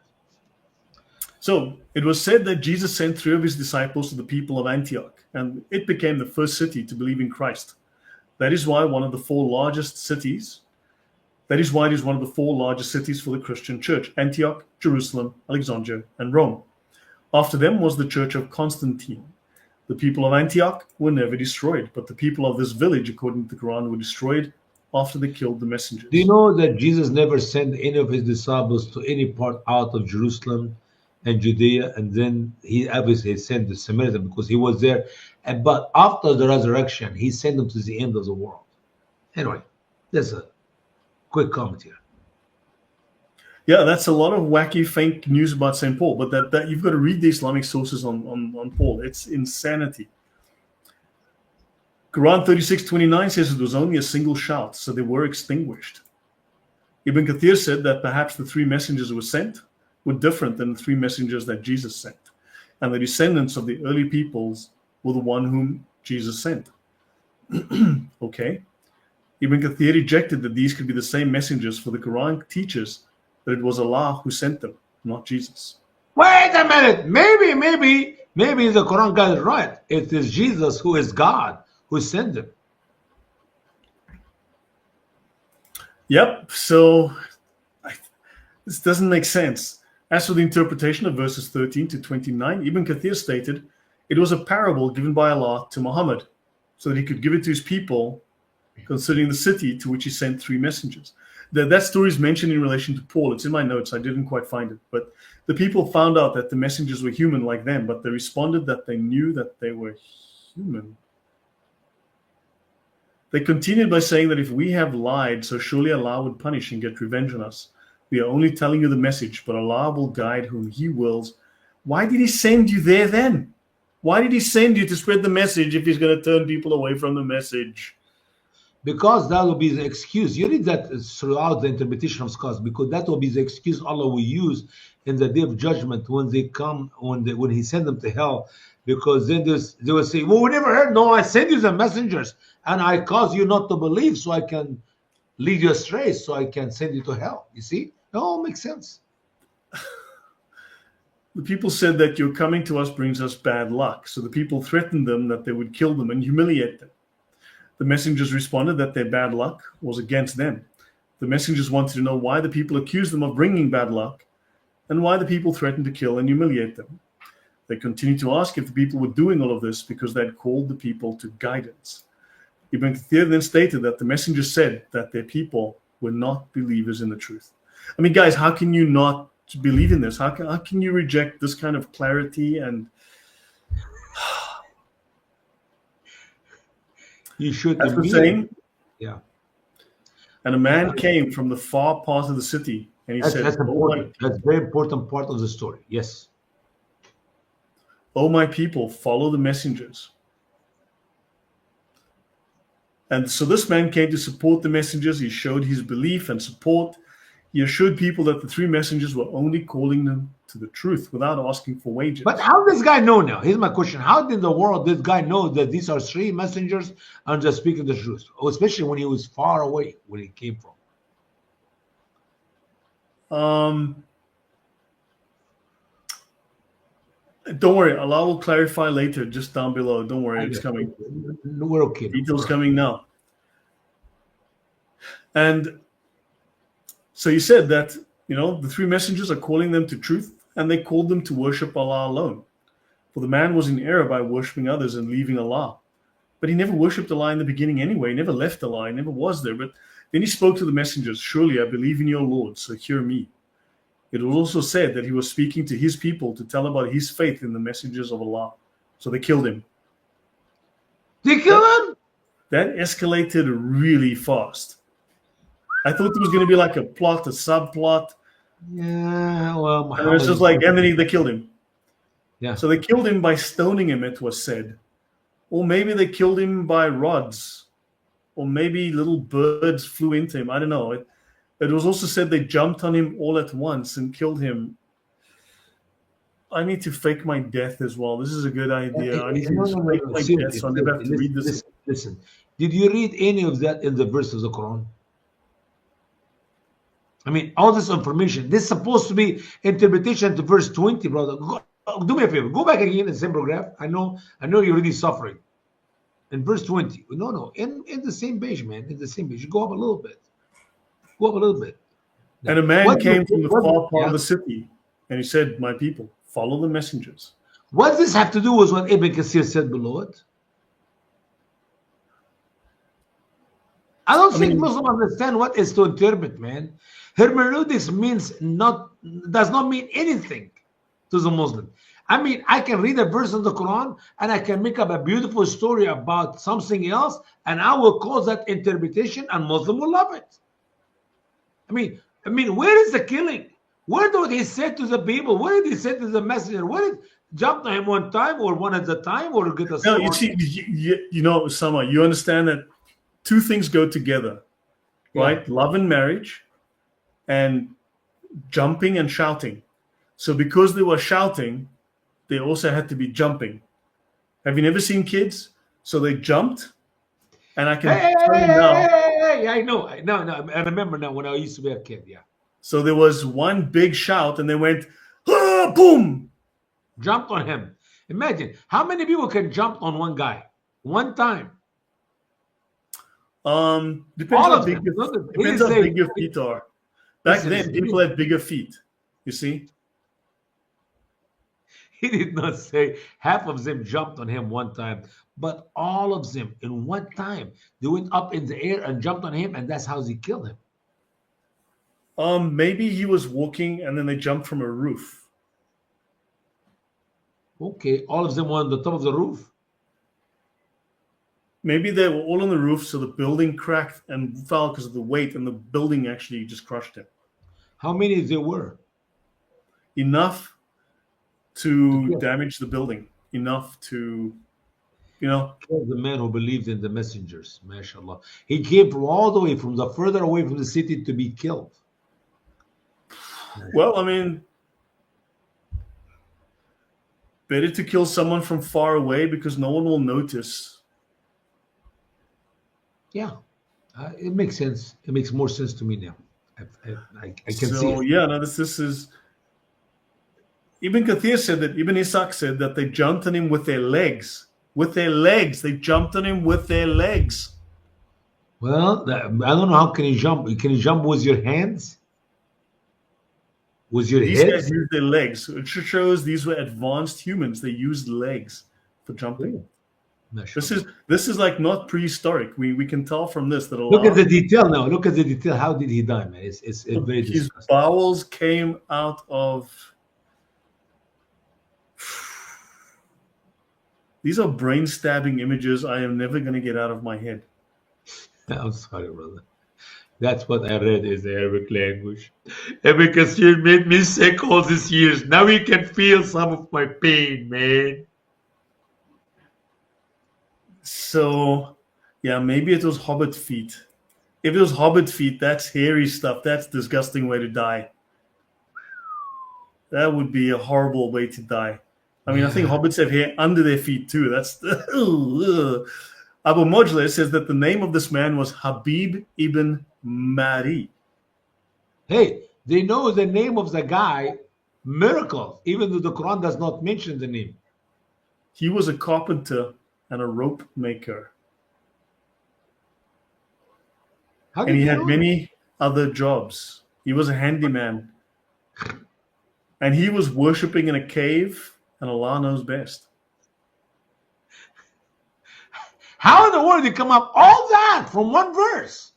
So it was said that Jesus sent three of his disciples to the people of Antioch, and it became the first city to believe in Christ. That is why one of the four largest cities. That is why it is one of the four largest cities for the Christian church: Antioch, Jerusalem, Alexandria, and Rome. After them was the church of Constantine. The people of Antioch were never destroyed, but the people of this village, according to the Quran, were destroyed after they killed the messengers. Do you know that Jesus never sent any of his disciples to any part out of Jerusalem and Judea, and then he obviously sent the Samaritan because he was there. But after the resurrection, he sent them to the end of the world. Anyway, that's a quick comment here. Yeah, that's a lot of wacky fake news about St. Paul, but that you've got to read the Islamic sources on Paul. It's insanity. Quran 36:29 says it was only a single shout, so they were extinguished. Ibn Kathir said that perhaps the three messengers who were sent were different than the three messengers that Jesus sent, and the descendants of the early peoples were the one whom Jesus sent. Okay. Ibn Kathir rejected that these could be the same messengers, for the Quran teaches that it was Allah who sent them, not Jesus. Wait a minute. Maybe the Quran got it right. It is Jesus who is God who sent them. Yep, so this doesn't make sense. As for the interpretation of verses 13 to 29, Ibn Kathir stated it was a parable given by Allah to Muhammad so that he could give it to his people concerning the city to which he sent three messengers. That story is mentioned in relation to Paul. It's in my notes. I didn't quite find it. But the people found out that the messengers were human like them, but they responded that they knew that they were human. They continued by saying that if we have lied, so surely Allah would punish and get revenge on us. We are only telling you the message, but Allah will guide whom He wills. Why did He send you there then? Why did He send you to spread the message if He's going to turn people away from the message? Because that will be the excuse. You read that throughout the interpretation of scholars, because that will be the excuse Allah will use in the day of judgment when they come, when He send them to hell. Because then they will say, well, we never heard. No, I send you the messengers and I cause you not to believe so I can lead you astray, so I can send you to hell. You see? It all makes sense. The people said that your coming to us brings us bad luck. So the people threatened them that they would kill them and humiliate them. The messengers responded that their bad luck was against them. The messengers wanted to know why the people accused them of bringing bad luck and why the people threatened to kill and humiliate them. They continued to ask if the people were doing all of this because they had called the people to guidance. Ibn Kathir then stated that the messengers said that their people were not believers in the truth. I mean, guys, how can you not believe in this? How can you reject this kind of clarity? And You should as we're immediately. saying, Yeah. and a man came from the far part of the city, and he said, That's important. That's very important part of the story. Yes. "O my people, follow the messengers." And so this man came to support the messengers. He showed his belief and support. He assured people that the three messengers were only calling them to the truth without asking for wages. But how does this guy know now? Here's my question. How did the world this guy know that these are three messengers and just speaking the truth? Especially when he was far away, when he came from. Don't worry, Allah will clarify later, just down below. Don't worry, I it's guess coming. we're okay now. Details coming now. And so you said that, the three messengers are calling them to truth, and they called them to worship Allah alone. For the man was in error by worshipping others and leaving Allah. But he never worshipped Allah in the beginning anyway. He never left Allah. He never was there. But then he spoke to the messengers, surely I believe in your Lord, so hear me. It was also said that he was speaking to his people to tell about his faith in the messengers of Allah. So they killed him. They killed him? That escalated really fast. I thought there was going to be like a plot, a subplot. Yeah, well, And it was just like, and then they killed him. Yeah. So they killed him by stoning him, it was said. Or maybe they killed him by rods. Or maybe little birds flew into him. I don't know. It was also said they jumped on him all at once and killed him. I need to fake my death as well. This is a good idea. I need to fake my death so I never have to read this. Listen, did you read any of that in the verse of the Quran? I mean, all this information, this is supposed to be interpretation to verse 20, brother. Do me a favor. Go back again in the same paragraph. I know you're really suffering. In verse 20. No. In the same page, man. In the same page. You go up a little bit. Go up a little bit. And a man came from the far part of the city, and he said, my people, follow the messengers. What does this have to do with what Ibn Kathir said below it? I don't think Muslims understand what is to interpret, man. Hermeneutics does not mean anything to the Muslim. I mean, I can read a verse of the Quran and I can make up a beautiful story about something else, and I will call that interpretation, and Muslim will love it. I mean, where is the killing? Where did he say to the people? Where did he say to the messenger? Where did jump to him one time or one at a time or get a sword? No, you see, Usama, you understand that two things go together, right? Yeah. Love and marriage and jumping and shouting. So because they were shouting, they also had to be jumping. Have you never seen kids? So they jumped, and I can tell you now. Hey, I know. I remember now when I used to be a kid, yeah. So there was one big shout, and they went, ah, boom! Jumped on him. Imagine, how many people can jump on one guy? One time? Depends how big your feet are. Back then, people had bigger feet, you see? He did not say half of them jumped on him one time, but all of them in one time. They went up in the air and jumped on him, and that's how they killed him. Maybe he was walking and then they jumped from a roof. Okay, all of them were on the top of the roof? Maybe they were all on the roof, so the building cracked and fell because of the weight, and the building actually just crushed him. How many there were? Enough to damage the building, enough to, kill the man who believed in the messengers, mashallah. He came from all the way from the further away from the city to be killed. Well, I mean, better to kill someone from far away because no one will notice. Yeah, it makes sense. It makes more sense to me now. I can see it. So, yeah, no, this is... Ibn Kathir said that, Ibn Ishaq said that they jumped on him with their legs. With their legs. They jumped on him with their legs. Well, I don't know how can you jump. Can you jump with your hands? With your These head? guys used their legs. It shows these were advanced humans. They used legs for jumping. This is like not prehistoric. We can tell from this that look at the detail now. Look at the detail. How did he die, man? It's very disgusting. His bowels came out of... These are brain-stabbing images I am never going to get out of my head. I'm sorry, brother. That's what I read is the Arabic language. Ibn Kathir made me sick all these years. Now you can feel some of my pain, man. So, yeah, maybe it was hobbit feet. If it was hobbit feet, that's hairy stuff. That's a disgusting way to die. That would be a horrible way to die. I mean, I think hobbits have hair under their feet too. That's Abu says that the name of this man was Habib ibn Mari. Hey, they know the name of the guy Miracles, even though the Quran does not mention the name. He was a carpenter and a rope maker. How And did he you had know that? many other jobs. He was a handyman. And he was worshipping in a cave, and Allah knows best. How in the world did you come up all that from one verse?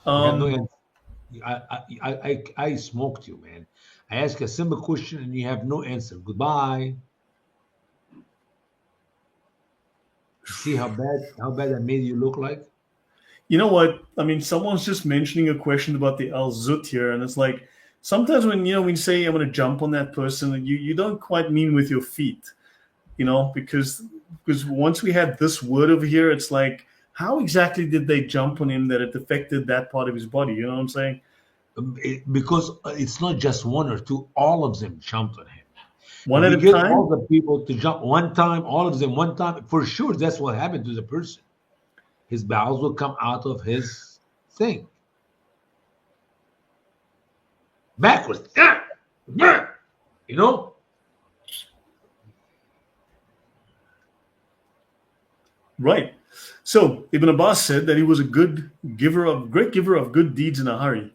You have no answer. I smoked you, man. I ask a simple question and you have no answer. Goodbye. See how bad I made you look like? You know what? I mean, someone's just mentioning a question about the Al Zut here, and it's like sometimes when when you say I'm going to jump on that person, you don't quite mean with your feet, because once we had this word over here, it's like how exactly did they jump on him that it affected that part of his body? You know what I'm saying? Because it's not just one or two, all of them jumped on him. One If at you a get all time. the people to jump one time, all of them one time, for sure that's what happened to the person. His bowels will come out of his thing. Backwards. You know? Right. So Ibn Abbas said that he was a great giver of good deeds in a hurry.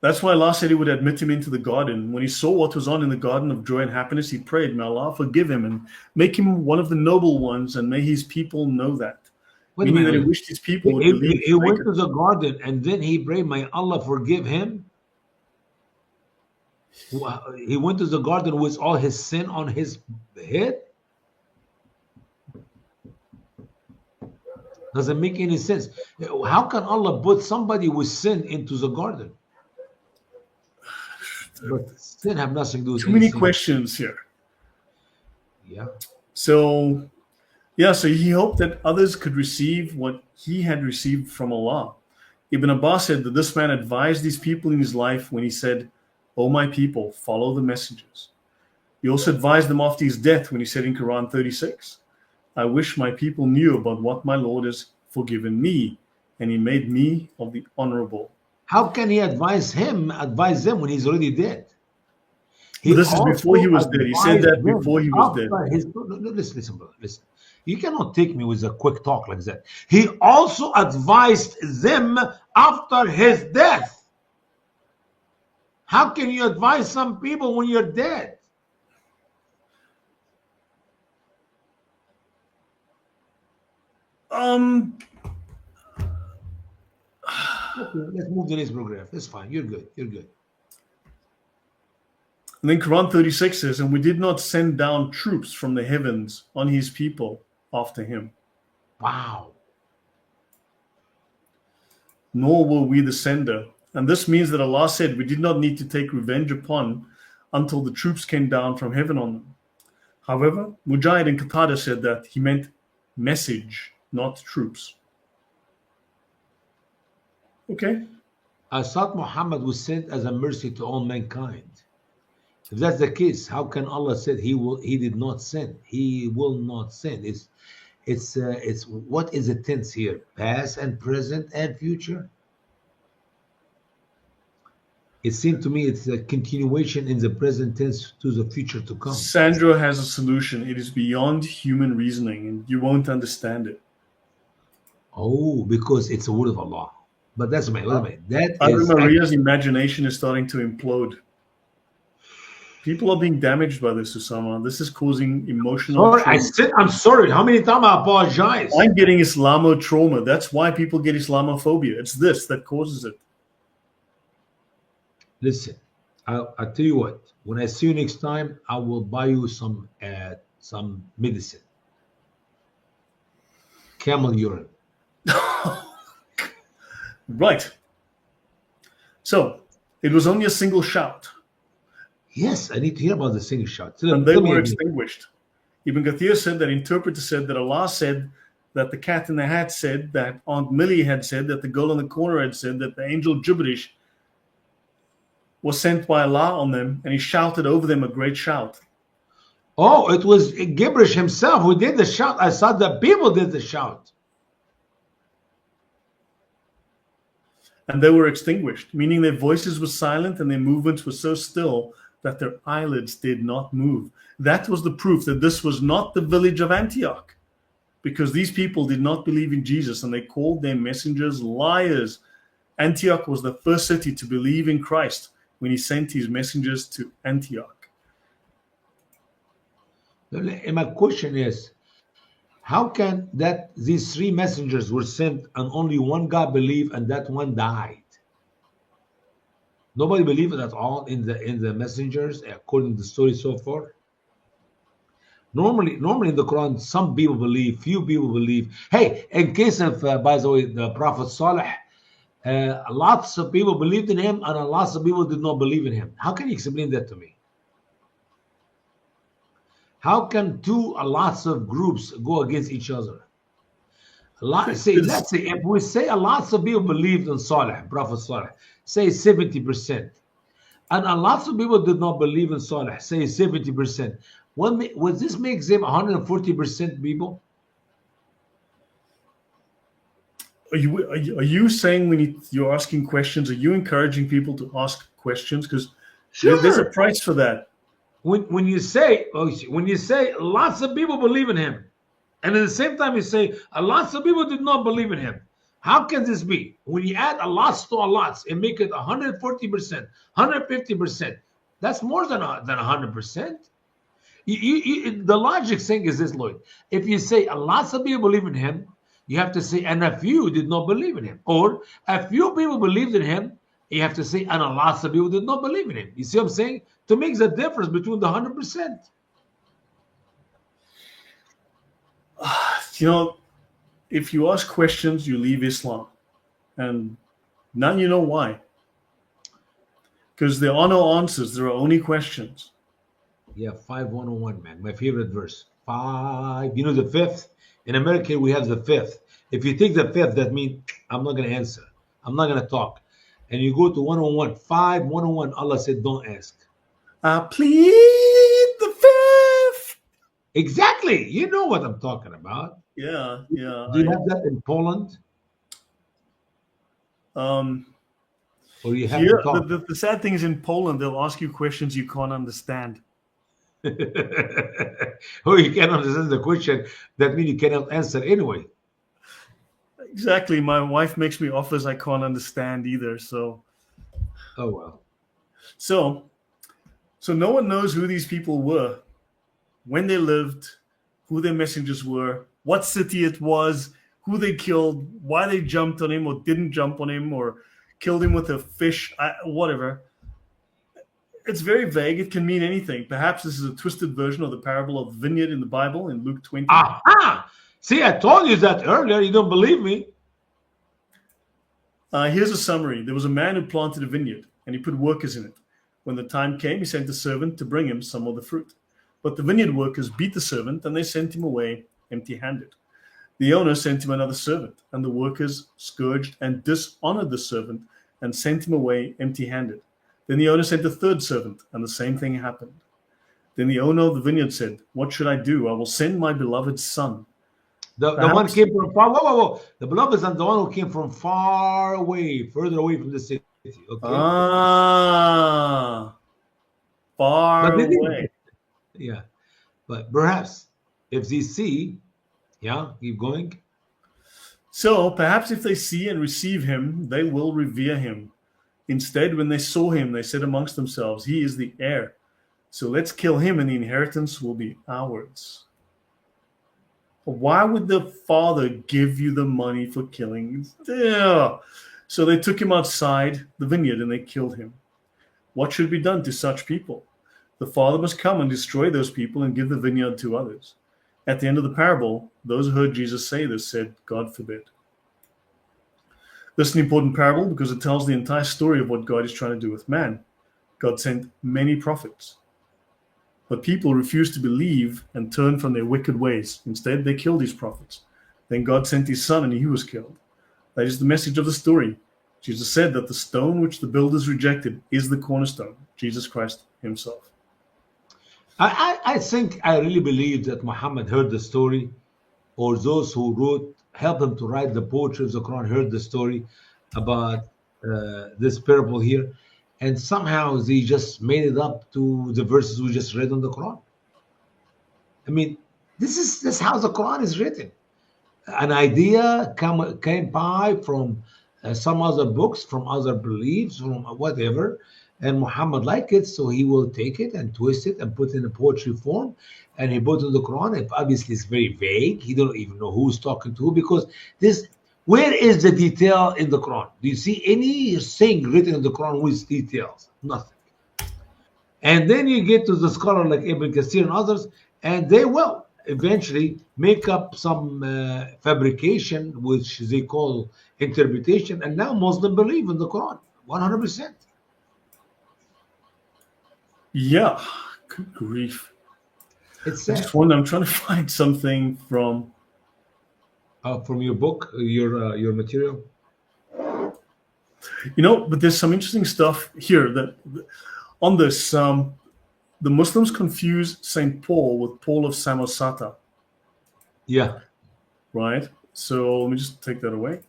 That's why Allah said he would admit him into the garden. When he saw what was on in the garden of joy and happiness, he prayed, may Allah forgive him and make him one of the noble ones, and may his people know that. Wait a Meaning minute. that he Wait. wished his people would believe He his went maker. to the garden and then he prayed, may Allah forgive him. He went to the garden with all his sin on his head. Doesn't make any sense. How can Allah put somebody with sin into the garden? But sin have nothing to do with Too many anything. questions here. Yeah. So he hoped that others could receive what he had received from Allah. Ibn Abbas said that this man advised these people in his life when he said, O my people, follow the messengers. He also advised them after his death when he said in Quran 36, I wish my people knew about what my Lord has forgiven me, and he made me of the honorable. How can he advise them when he's already dead? But this is before he was dead. He said Advised that them before he was dead. after his. No, listen, brother, listen. You cannot take me with a quick talk like that. He also advised them after his death. How can you advise some people when you're dead? Okay, let's move to this paragraph. That's fine. You're good. You're good. And then Quran 36 says, and we did not send down troops from the heavens on his people after him. Wow. Nor were we the sender. And this means that Allah said we did not need to take revenge upon until the troops came down from heaven on them. However, Mujahid and Qatada said that he meant message, not troops. Okay. I thought Muhammad was sent as a mercy to all mankind. If that's the case, how can Allah said he did not send? He will not send. It's what is the tense here? Past and present and future. It seemed to me it's a continuation in the present tense to the future to come. Sandro has a solution. It is beyond human reasoning, and you won't understand it. Oh, because it's a word of Allah. But that's wait a minute. That Ave is Maria's imagination is starting to implode. People are being damaged by this, Usama. This is causing emotional sorry, trauma. I'm sorry. How many times I apologize? I'm getting Islamo trauma. That's why people get Islamophobia. It's this that causes it. Listen, I'll tell you what. When I see you next time, I will buy you some medicine. Camel urine. Right. So it was only a single shout. Yes, I need to hear about the single shot. And they were extinguished. Ibn Kathir said that interpreter said that Allah said that the cat in the hat said that Aunt Millie had said that the girl in the corner had said that the angel Jibrish was sent by Allah on them, and he shouted over them a great shout. Oh, it was Gibrish himself who did the shout. I thought the people did the shout. and they were extinguished, meaning their voices were silent and their movements were so still that their eyelids did not move. That was the proof that this was not the village of Antioch, because these people did not believe in Jesus and they called their messengers liars. Antioch was the first city to believe in Christ when he sent his messengers to Antioch. And my question is, how can that these three messengers were sent and only one God believed and that one died? Nobody believed it at all in the messengers, according to the story so far. Normally in the Quran, some people believe, few people believe. Hey, in case of, by the way, the Prophet Saleh, lots of people believed in him and lots of people did not believe in him. How can you explain that to me? How can lots of groups go against each other? Let's say if we say lots of people believed in Saleh, Prophet Saleh, say 70%, and lots of people did not believe in Saleh, say 70%. Would this make them 140% people? Are you saying when you're asking questions, are you encouraging people to ask questions? Because there's a price for that. When you say lots of people believe in him, and at the same time you say lots of people did not believe in him, how can this be? When you add a lots to a lots and make it 140%, 150%, that's more than 100%. The logic thing is this, Lloyd. If you say lots of people believe in him, you have to say and a few did not believe in him. Or a few people believed in him, you have to say and lots of people did not believe in him. You see what I'm saying? To make the difference between the 100%. If you ask questions, you leave Islam. And now you know why. Because there are no answers, there are only questions. Yeah, 5:101, man. My favorite verse. 5. You know the fifth? In America, we have the fifth. If you take the fifth, that means I'm not going to answer. I'm not going to talk. And you go to 101, 5:101, Allah said, don't ask. I plead the fifth. Exactly. You know what I'm talking about. Yeah. Do you have that in Poland? Or you have to talk? The sad thing is in Poland, they'll ask you questions you can't understand. Oh, you can't understand the question. That means you cannot answer anyway. Exactly. My wife makes me offers I can't understand either. So. Oh, well. So no one knows who these people were, when they lived, who their messengers were, what city it was, who they killed, why they jumped on him or didn't jump on him or killed him with a fish, whatever. It's very vague. It can mean anything. Perhaps this is a twisted version of the parable of the vineyard in the Bible in Luke 20. Aha! See, I told you that earlier. You don't believe me. Here's a summary. There was a man who planted a vineyard, and he put workers in it. When the time came, he sent a servant to bring him some of the fruit. But the vineyard workers beat the servant, and they sent him away empty-handed. The owner sent him another servant, and the workers scourged and dishonored the servant and sent him away empty-handed. Then the owner sent a third servant, and the same thing happened. Then the owner of the vineyard said, what should I do? I will send my beloved son. The one came from far. Whoa. The beloved son, the one who came from far away, further away from the city. Okay. Far away. Yeah. But perhaps if they see, keep going. So perhaps if they see and receive him, they will revere him. Instead, when they saw him, they said amongst themselves, he is the heir. So let's kill him and the inheritance will be ours. Why would the father give you the money for killing? Yeah. So they took him outside the vineyard and they killed him. What should be done to such people? The father must come and destroy those people and give the vineyard to others. At the end of the parable, those who heard Jesus say this said, God forbid. This is an important parable because it tells the entire story of what God is trying to do with man. God sent many prophets. But people refused to believe and turned from their wicked ways. Instead, they killed these prophets. Then God sent his son and he was killed. That is the message of the story. Jesus said that the stone which the builders rejected is the cornerstone, Jesus Christ himself. I think I really believe that Muhammad heard the story, or those who helped him to write the poetry of the Quran heard the story about this parable here, and somehow they just made it up to the verses we just read on the Quran. I mean, this is how the Quran is written. An idea came by from some other books, from other beliefs, from whatever, and Muhammad liked it, so he will take it and twist it and put it in a poetry form, and he put it in the Quran. It obviously is very vague. He don't even know who's talking to who, because this. Where is the detail in the Quran? Do you see anything written in the Quran with details? Nothing. And then you get to the scholar like Ibn Kathir and others, and they will eventually make up some fabrication, which they call interpretation, and now Muslims believe in the Quran 100%. Yeah, good grief. It's I sad. just wonder, I'm trying to find something from From your book, your material. but there's some interesting stuff here that on this. The Muslims confuse Saint Paul with Paul of Samosata, Yeah. right? So let me just take that away.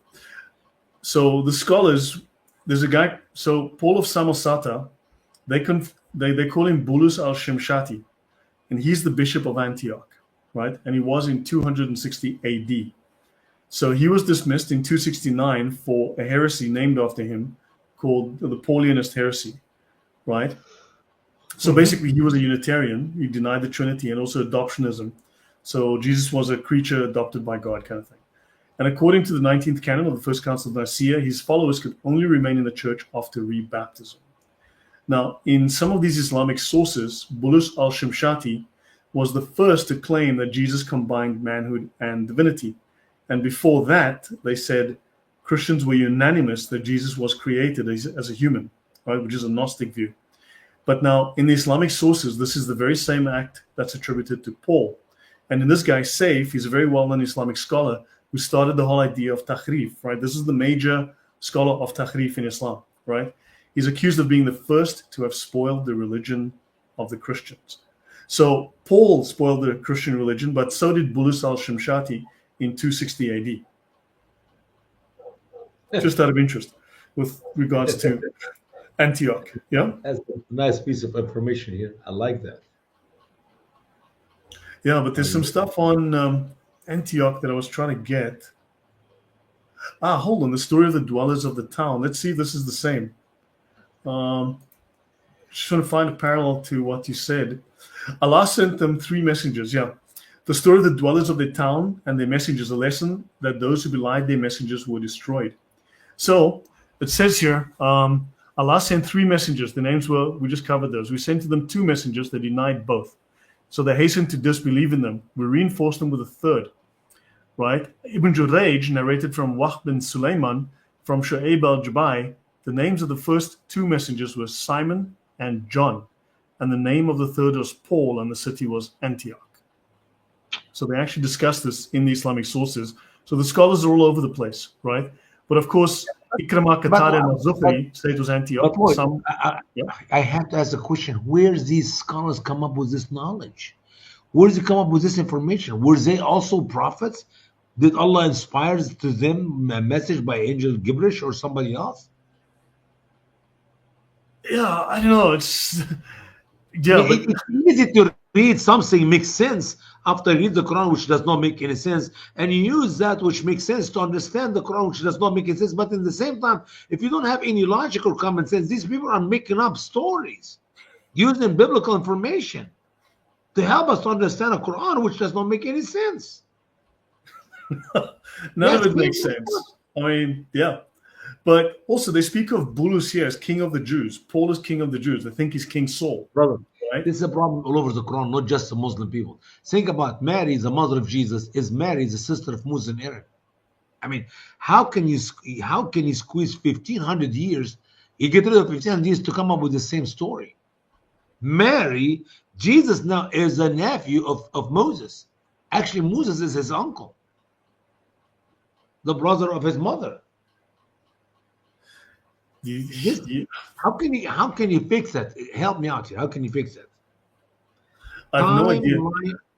So the scholars, there's a guy. So Paul of Samosata, they call him Bulus al-Shimshati, and he's the bishop of Antioch, right? And he was in 260 A.D. So he was dismissed in 269 for a heresy named after him, called the Paulianist heresy, right? So basically, he was a Unitarian. He denied the Trinity and also adoptionism. So Jesus was a creature adopted by God, kind of thing. And according to the 19th canon of the First Council of Nicaea, his followers could only remain in the church after rebaptism. Now, in some of these Islamic sources, Bulus al-Shimshati was the first to claim that Jesus combined manhood and divinity. And before that, they said Christians were unanimous that Jesus was created as a human, right, which is a Gnostic view. But now, in the Islamic sources, this is the very same act that's attributed to Paul. And in this guy, Saif, he's a very well-known Islamic scholar who started the whole idea of tahrif, right? This is the major scholar of tahrif in Islam, right? He's accused of being the first to have spoiled the religion of the Christians. So Paul spoiled the Christian religion, but so did Bulus al-Shimshati in 260 AD. Just out of interest, with regards to Antioch, yeah? That's a nice piece of information here. I like that. Yeah, but there's some stuff on Antioch that I was trying to get. Hold on. The story of the dwellers of the town. Let's see if this is the same. Just trying to find a parallel to what you said. Allah sent them 3 messengers. Yeah. The story of the dwellers of the town and their messengers, a lesson that those who belied their messengers were destroyed. So it says here, Allah sent 3 messengers. The names were, we just covered those. We sent to them 2 messengers. They denied both. So they hastened to disbelieve in them. We reinforced them with a 3rd. Right? Ibn Jurayj narrated from Wahb bin Sulaiman from Shu'aib al-Jubai. The names of the first 2 messengers were Simon and John. And the name of the 3rd was Paul, and the city was Antioch. So they actually discuss this in the Islamic sources. So the scholars are all over the place, right? But of course, Ikramah, Qatada, and Zuhri say it was Antioch. But wait, Some, I have to ask a question. Where do these scholars come up with this knowledge? Where does it come up with this information? Were they also prophets? Did Allah inspire to them a message by Angel Gibrish or somebody else? Yeah, I don't know. It's but It's easy to read something makes sense after you read the Quran, which does not make any sense, and you use that which makes sense to understand the Quran, which does not make any sense. But in the same time, if you don't have any logic or common sense, these people are making up stories using biblical information to help us to understand a Quran which does not make any sense. none of it makes sense. I mean, yeah. But also, they speak of Bulus here as king of the Jews. Paul is king of the Jews. They think he's King Saul. Brother, right? this is a problem all over the Quran, not just the Muslim people. Think about Mary, the mother of Jesus, is Mary, the sister of Moses and Aaron. I mean, how can you squeeze 1,500 years? You get rid of 1,500 years to come up with the same story. Mary, Jesus now is a nephew of Moses. Actually, Moses is his uncle, the brother of his mother. How can you fix that? Help me out here. How can you fix that? I have no idea.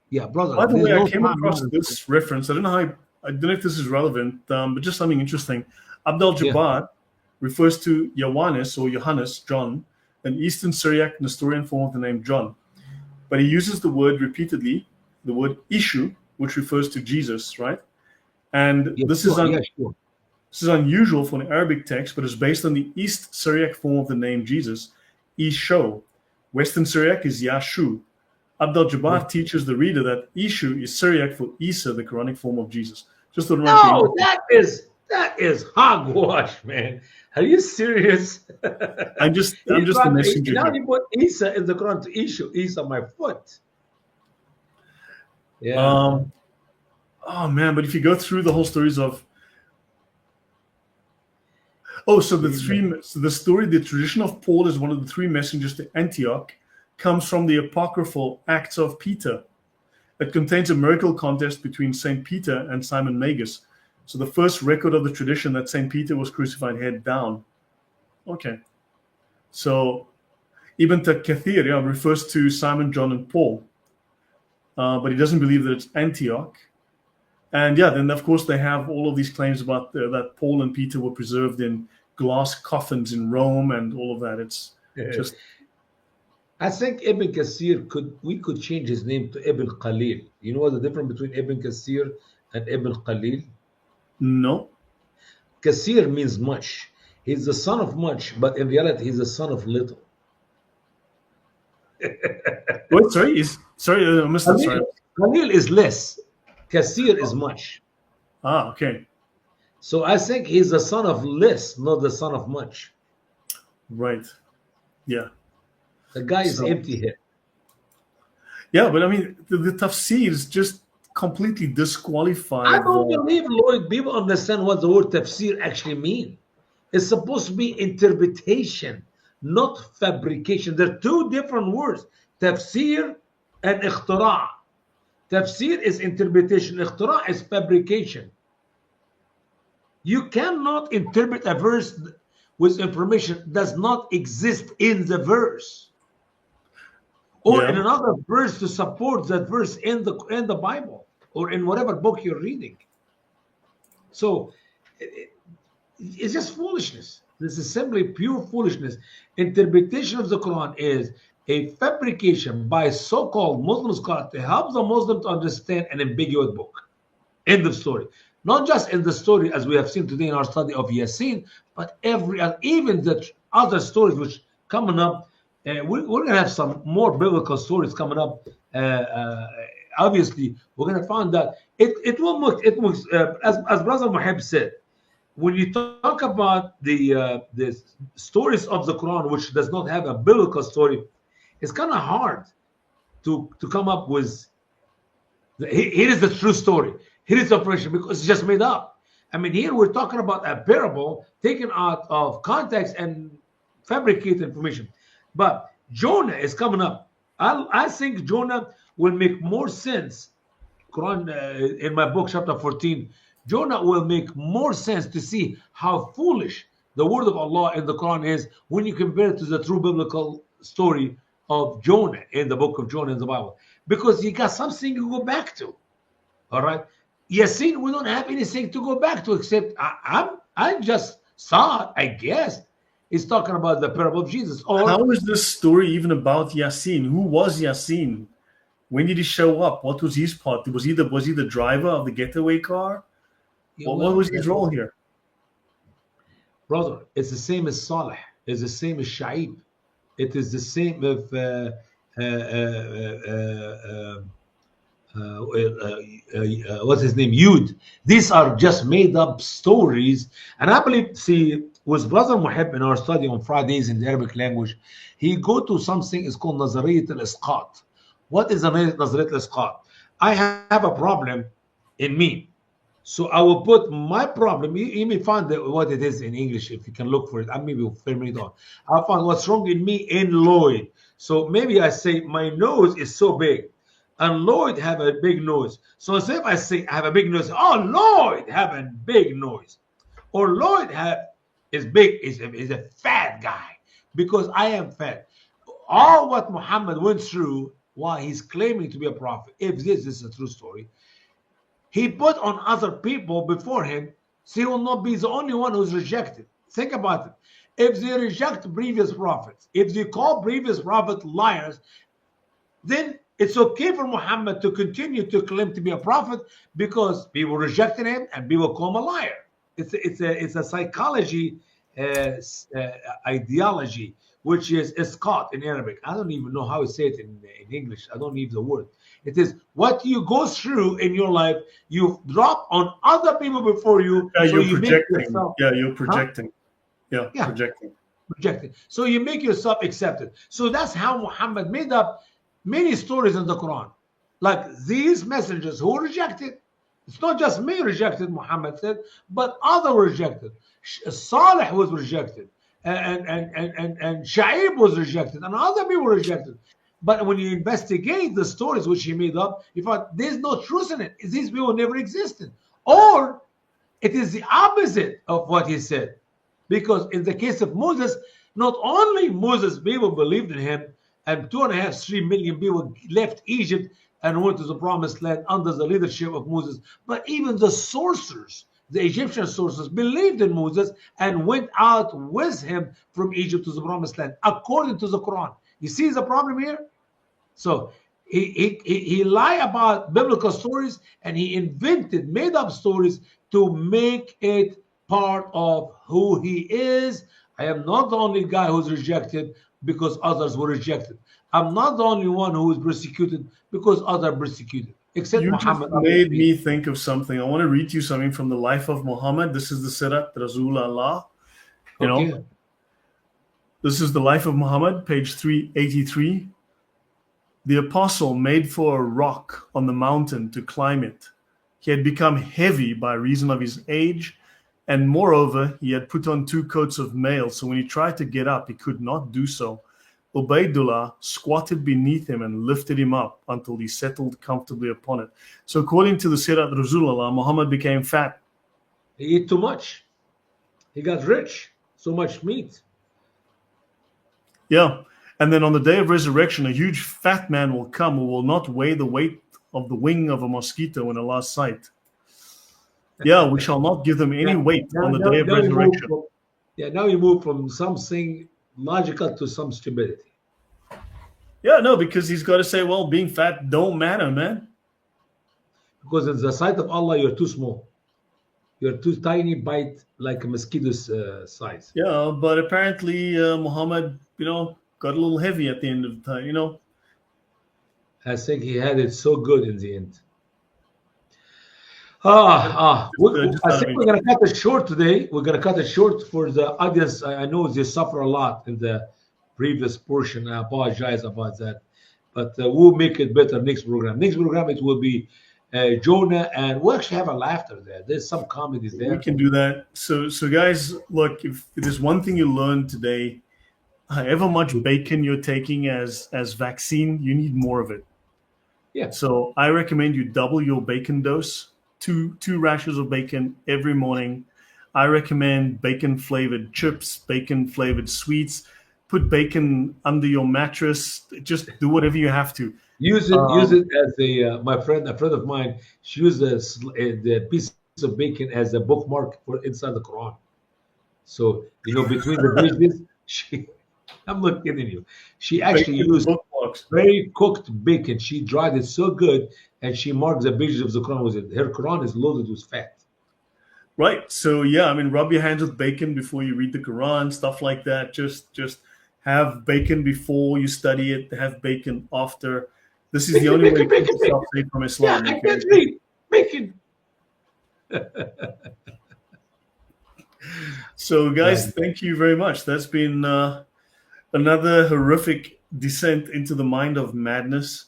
Yeah, brother. By the way, I came across this reference. I don't know if this is relevant, but just something interesting. Abdul Jabbar, refers to Ioannis or Johannes, John, an Eastern Syriac Nestorian form of the name John. But he uses the word repeatedly, the word Ishu, which refers to Jesus, right? And Yeah, this is sure. Yeah, sure. this is unusual for an Arabic text, but is based on the East Syriac form of the name Jesus, Isho. Western Syriac is Yashu. Abdul-Jabbar teaches the reader that Ishu is Syriac for Isa, the Quranic form of Jesus. Just to remind No, you, that is hogwash, man. Are you serious? I'm just the messenger Now here. you put Isa in the Quran to issue Isa my foot. Yeah. Oh man, but if you go through the whole stories of so the story, the tradition of Paul as one of the three messengers to Antioch comes from the apocryphal Acts of Peter. It contains a miracle contest between Saint Peter and Simon Magus. So the first record of the tradition that Saint Peter was crucified head down. Okay. So Ibn Kathir refers to Simon, John, and Paul, but he doesn't believe that it's Antioch. And then of course they have all of these claims about that Paul and Peter were preserved in glass coffins in Rome and all of that. It's just. I think Ibn Kathir we could change his name to Ibn Khalil. You know what the difference between Ibn Kathir and Ibn Khalil? No. Kathir means much. He's the son of much, but in reality, he's the son of little. Wait, sorry, I missed that. Sorry. Khalil is less. Kathir is much. Okay. So I think he's the son of less, not the son of much. Right. Yeah. The guy is empty here. Yeah, but I mean, the tafsir is just completely disqualified. I don't believe, Lloyd, people understand what the word tafsir actually means. It's supposed to be interpretation, not fabrication. They're two different words, tafsir and ikhtira'. Tafsir is interpretation, ikhtira' is fabrication. You cannot interpret a verse with information that does not exist in the verse, or in another verse to support that verse in the Bible or in whatever book you're reading. So it's just foolishness. This is simply pure foolishness. Interpretation of the Quran is a fabrication by so-called Muslim scholars to help the Muslim to understand an ambiguous book. End of story. Not just in the story as we have seen today in our study of Yasin, but even the other stories which coming up. We're going to have some more biblical stories coming up. Obviously, we're going to find that it will look, as Brother Muhib said, when you talk about the stories of the Quran, which does not have a biblical story, it's kind of hard to come up with. Here is the true story. Here is the operation, because it's just made up. I mean, here we're talking about a parable taken out of context and fabricated information. But Jonah is coming up. I think Jonah will make more sense. Quran, in my book, chapter 14, Jonah will make more sense to see how foolish the word of Allah in the Quran is when you compare it to the true biblical story of Jonah in the book of Jonah in the Bible. Because you got something to go back to. All right? Yasin, we don't have anything to go back to except I just saw it, I guess. It's talking about the parable of Jesus. Or how is this story even about Yasin? Who was Yasin? When did he show up? What was his part? Was he the driver of the getaway car? What was his role here? Brother, it's the same as Saleh. It's the same as Shaib. It is the same with what's his name? Yud. These are just made up stories. And I believe, see, with Brother Muhib in our study on Fridays in the Arabic language, he go to something is called Nazariyat al-Isqat. What is Nazariyat al-Isqat? I have a problem in me. So I will put my problem. You may find what it is in English if you can look for it. I maybe will film it on. I'll find what's wrong in me in Lloyd. So maybe I say my nose is so big, and Lloyd have a big nose. So instead of I say I have a big nose, oh, Lloyd have a big nose, or Lloyd is big, is a fat guy because I am fat. All what Muhammad went through while he's claiming to be a prophet, if this is a true story, he put on other people before him, so he will not be the only one who's rejected. think about it. If they reject previous prophets, if they call previous prophets liars, then it's okay for Muhammad to continue to claim to be a prophet because people rejected him and people call him a liar. It's a psychology ideology, which is isqat in Arabic. I don't even know how to say it in English. I don't need the word. It is what you go through in your life, you drop on other people before you, Yeah, so you're you make projecting. yourself, Yeah, you're huh? projecting. Yeah, Yeah, projecting. rejected. So you make yourself accepted. So that's how Muhammad made up many stories in the Quran. Like these messengers who rejected, it's not just me rejected, Muhammad said, but other rejected. Salih was rejected, and Shaib was rejected, and other people were rejected. But when you investigate the stories which he made up, you find there's no truth in it. These people never existed. Or it is the opposite of what he said. Because in the case of Moses, not only Moses, people believed in him, and 2.5, 3 million people left Egypt and went to the promised land under the leadership of Moses, but even the sorcerers, the Egyptian sorcerers, believed in Moses and went out with him from Egypt to the promised land, according to the Quran. You see the problem here? So he lied about biblical stories and he invented, made up stories to make it part of who he is. I am not the only guy who's rejected because others were rejected. I'm not the only one who is persecuted because others are persecuted, except You just Muhammad, made obviously. me think of something. I want to read you something from the life of Muhammad. This is the Sirat Rasul Allah. You know, Okay. this is the life of Muhammad, page 383. The apostle made for a rock on the mountain to climb it. He had become heavy by reason of his age, and moreover, he had put on 2 coats of mail, so when he tried to get up, he could not do so. Ubaidullah squatted beneath him and lifted him up until he settled comfortably upon it. So according to the Sirat Rasulullah, Muhammad became fat. He ate too much. He got rich. So much meat. Yeah. And then on the day of resurrection, a huge fat man will come who will not weigh the weight of the wing of a mosquito in Allah's sight. Yeah, we shall not give them any Now, weight now, on the now, day of now you move resurrection. from, yeah, now you move from something logical to some stupidity. Yeah, no, because he's got to say, well, being fat don't matter, man. Because in the sight of Allah, you're too small. You're too tiny, bite like a mosquito's size. Yeah, but apparently Muhammad, got a little heavy at the end of the time. I think he had it so good in the end. Just I out of think we're interest. going to cut it short today. We're going to cut it short for the audience. I know they suffer a lot in the previous portion. I apologize about that. But we'll make it better next program. Next program, it will be Jonah, and we'll actually have a laughter there. There's some comedy We there. can do that. So guys, look, if there's one thing you learned today, however much bacon you're taking as vaccine, you need more of it. Yeah. So I recommend you double your bacon dose, two rashers of bacon every morning. I recommend bacon flavored chips, bacon flavored sweets. Put bacon under your mattress. Just do whatever you have to. Use it as a friend of mine. She used the piece of bacon as a bookmark for inside the Quran. So between the pages, she. I'm not kidding you. She actually Bacon used bookmarks. very cooked bacon. She dried it so good, and she marked the pages of the Quran with it. Her Quran is loaded with fat. Right. So yeah, I mean, rub your hands with bacon before you read the Quran, stuff like that. Just have bacon before you study it. Have bacon after. This is the Bacon, only way bacon, to keep bacon, yourself bacon. safe from Yeah, Islam. I Okay. can't read bacon. So guys, Right. thank you very much. That's been another horrific descent into the mind of madness,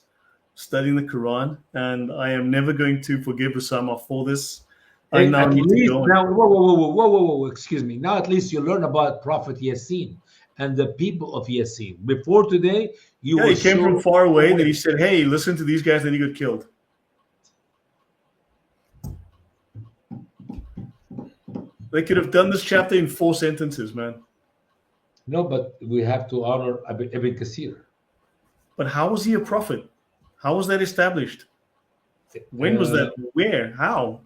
studying the Quran, and I am never going to forgive Osama for this. I Hey, now at need to least go. now, whoa, excuse me. Now, at least you learn about Prophet Yasin and the people of Yasin. Before today, you Yeah, were he came from so far away. Then aware. he said, "Hey, listen to these guys." Then he got killed. They could have done this chapter in 4 sentences, man. No, but we have to honor Ibn Kathir. But how was he a prophet? How was that established? When was Uh, that? Where? How?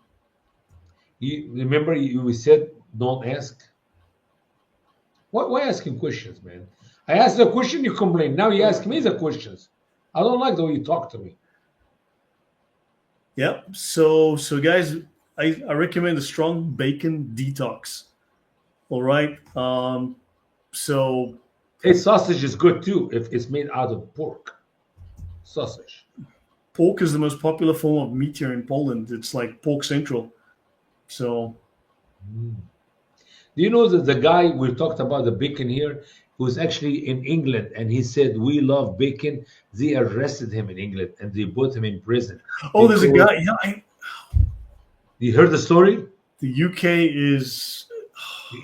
remember, we said don't ask. Why asking questions, man? I asked the question, you complain. Now you ask me the questions. I don't like the way you talk to me. Yeah. So guys, I recommend a strong bacon detox. All right. So Hey, sausage is good too if it's made out of pork. Sausage. pork is the most popular form of meat here in Poland. It's like pork central. So Do you know that the guy we talked about the bacon here who's actually in England and he said we love bacon? They arrested him in England and they put him in prison oh, there's a because guy. Yeah, you heard the story? the UK is.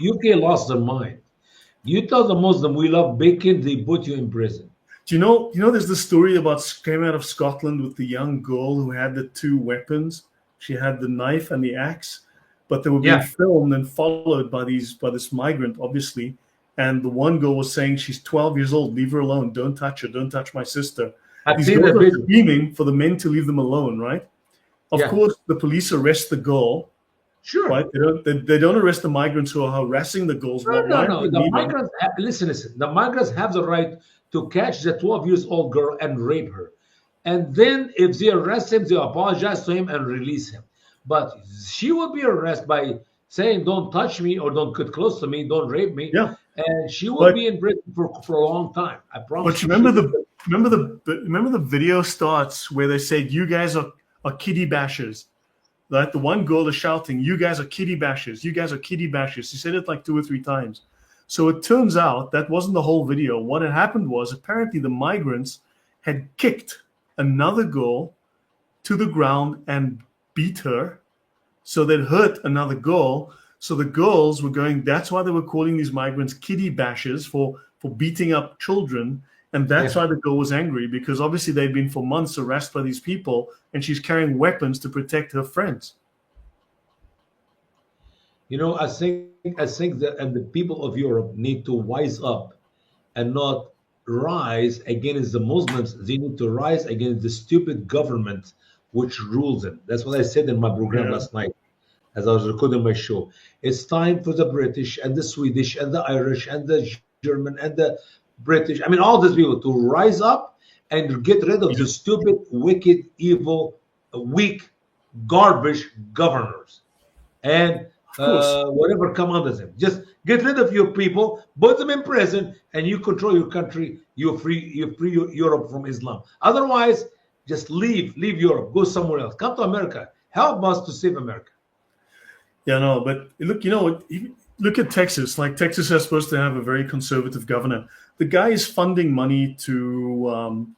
UK lost their mind. You tell the Muslim we love bacon, they put you in prison. Do you know? You know, there's this story about came out of Scotland with the young girl who had the two weapons. She had the knife and the axe, but they were being Yeah, filmed and followed by this migrant, obviously. And the one girl was saying she's 12 years old. Leave her alone. Don't touch her. Don't touch my sister. I've These seen girls that are video. screaming for the men to leave them alone, right? Of Yeah, course, the police arrest the girl, sure. right? They don't arrest the migrants who are harassing the girls. No, Why no, are no. they The leaving? migrants, listen. The migrants have the right to catch the 12 years old girl and rape her. And then if they arrest him, they apologize to him and release him. But she will be arrested by saying, don't touch me or don't get close to me, don't rape me. Yeah, And she will but be in prison for a long time. I promise but you. you remember the video starts where they said you guys are kitty bashers. Right? The one girl is shouting, "You guys are kitty bashers! You guys are kitty bashers!" She said it like 2 or 3 times. So it turns out that wasn't the whole video. What had happened was apparently the migrants had kicked another girl to the ground and beat her. So they'd hurt another girl. So the girls were going. That's why they were calling these migrants kitty bashers for beating up children. And that's Yeah. why the girl was angry because obviously they'd been for months harassed by these people, and she's carrying weapons to protect her friends. I think that and the people of Europe need to wise up and not rise against the Muslims. They need to rise against the stupid government which rules them. That's what I said in my program Yeah, last night as I was recording my show. It's time for the British and the Swedish and the Irish and the German and the British, I mean, all these people to rise up and get rid of yeah, the stupid, wicked, evil, weak, garbage governors and of course. whatever come under them. Just get rid of your people, put them in prison, and you control your country. You free Europe from Islam. Otherwise, just leave Europe, go somewhere else, come to America, help us to save America. Yeah, no, but look, look at Texas. Like Texas is supposed to have a very conservative governor. The guy is funding money Mosque.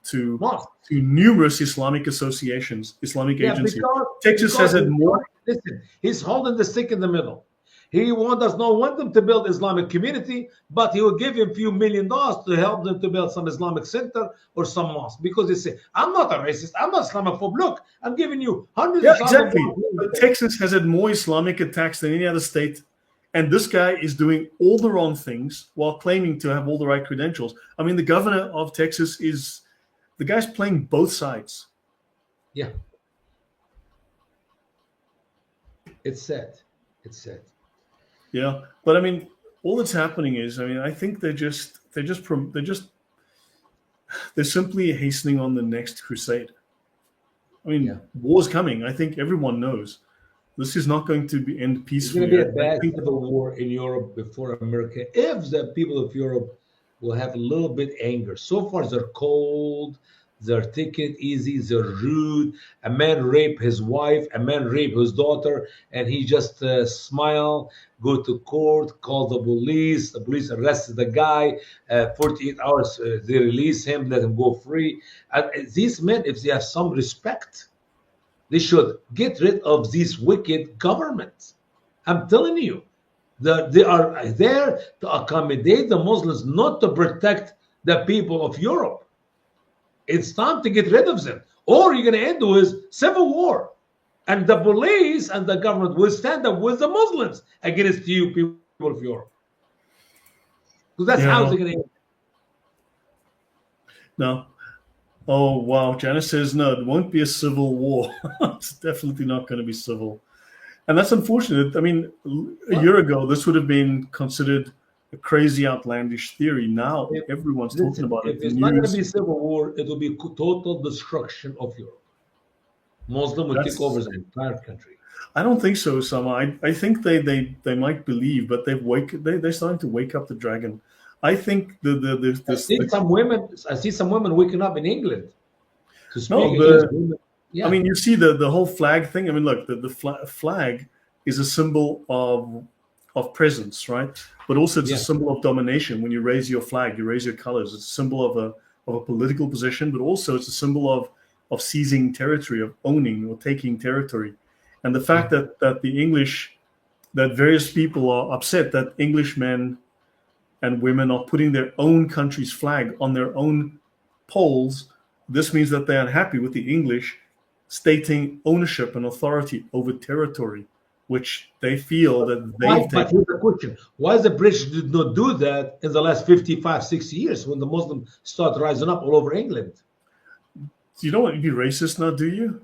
to numerous Islamic associations, Islamic Yeah, agencies. Texas has had more. listen, he's holding the stick in the middle. He does not want them to build Islamic community, but he will give him a few $1 million to help them to build some Islamic center or some mosque. Because they say, I'm not a racist, I'm not Islamophobe. Look, I'm giving you hundreds Yeah, of thousands exactly. of But dollars. Texas has had more Islamic attacks than any other state, and this guy is doing all the wrong things while claiming to have all the right credentials. I mean, the governor of Texas is the guy's playing both sides. Yeah, it's sad. It's sad. Yeah, but I mean, all that's happening is, I mean, I think they're simply hastening on the next crusade. I Yeah. mean, war's coming. I think everyone knows this is not going to end It's going to be peacefully. a I bad think, civil war in Europe before America if the people of Europe will have a little bit anger. So far, they're cold, they're taking it easy, they're rude. A man rape his wife, a man rape his daughter, and he just smile, go to court, call the police arrested the guy. 48 hours, they release him, let him go free. And these men, if they have some respect, they should get rid of these wicked governments. I'm telling you, they are there to accommodate the Muslims, not to protect the people of Europe. It's time to get rid of them, or you're going to end with civil war, and the police and the government will stand up with the Muslims against you, people of Europe. So that's yeah, how no, they're going to end. no. Oh wow, Janice says no. It won't be a civil war. It's definitely not going to be civil, and that's unfortunate. I mean, a Well, year ago, this would have been considered a crazy outlandish theory. Now If, everyone's talking listen, about if it. The it's not going to news. be civil war, it will be total destruction of Europe. Muslim will take over That's. the entire country. I don't think so, Sama. I think they might believe, but they're starting to wake up the dragon. I think I see some women waking up in England to speak no against the women. I Yeah, mean, you see the whole flag thing. I mean, look, the flag is a symbol of presence, right? But also it's a yeah, symbol of domination. When you raise your flag, you raise your colors. It's a symbol of a political position, but also it's a symbol of seizing territory, of owning or taking territory. And the yeah. fact that the English, that various people are upset that Englishmen and women are putting their own country's flag on their own poles, this means that they're unhappy with the English stating ownership and authority over territory, which they feel that Why? they've But taken. here's the question: why the British did not do that in the last 55, 60 years when the Muslims start rising up all over England? You don't want to be racist now, do you?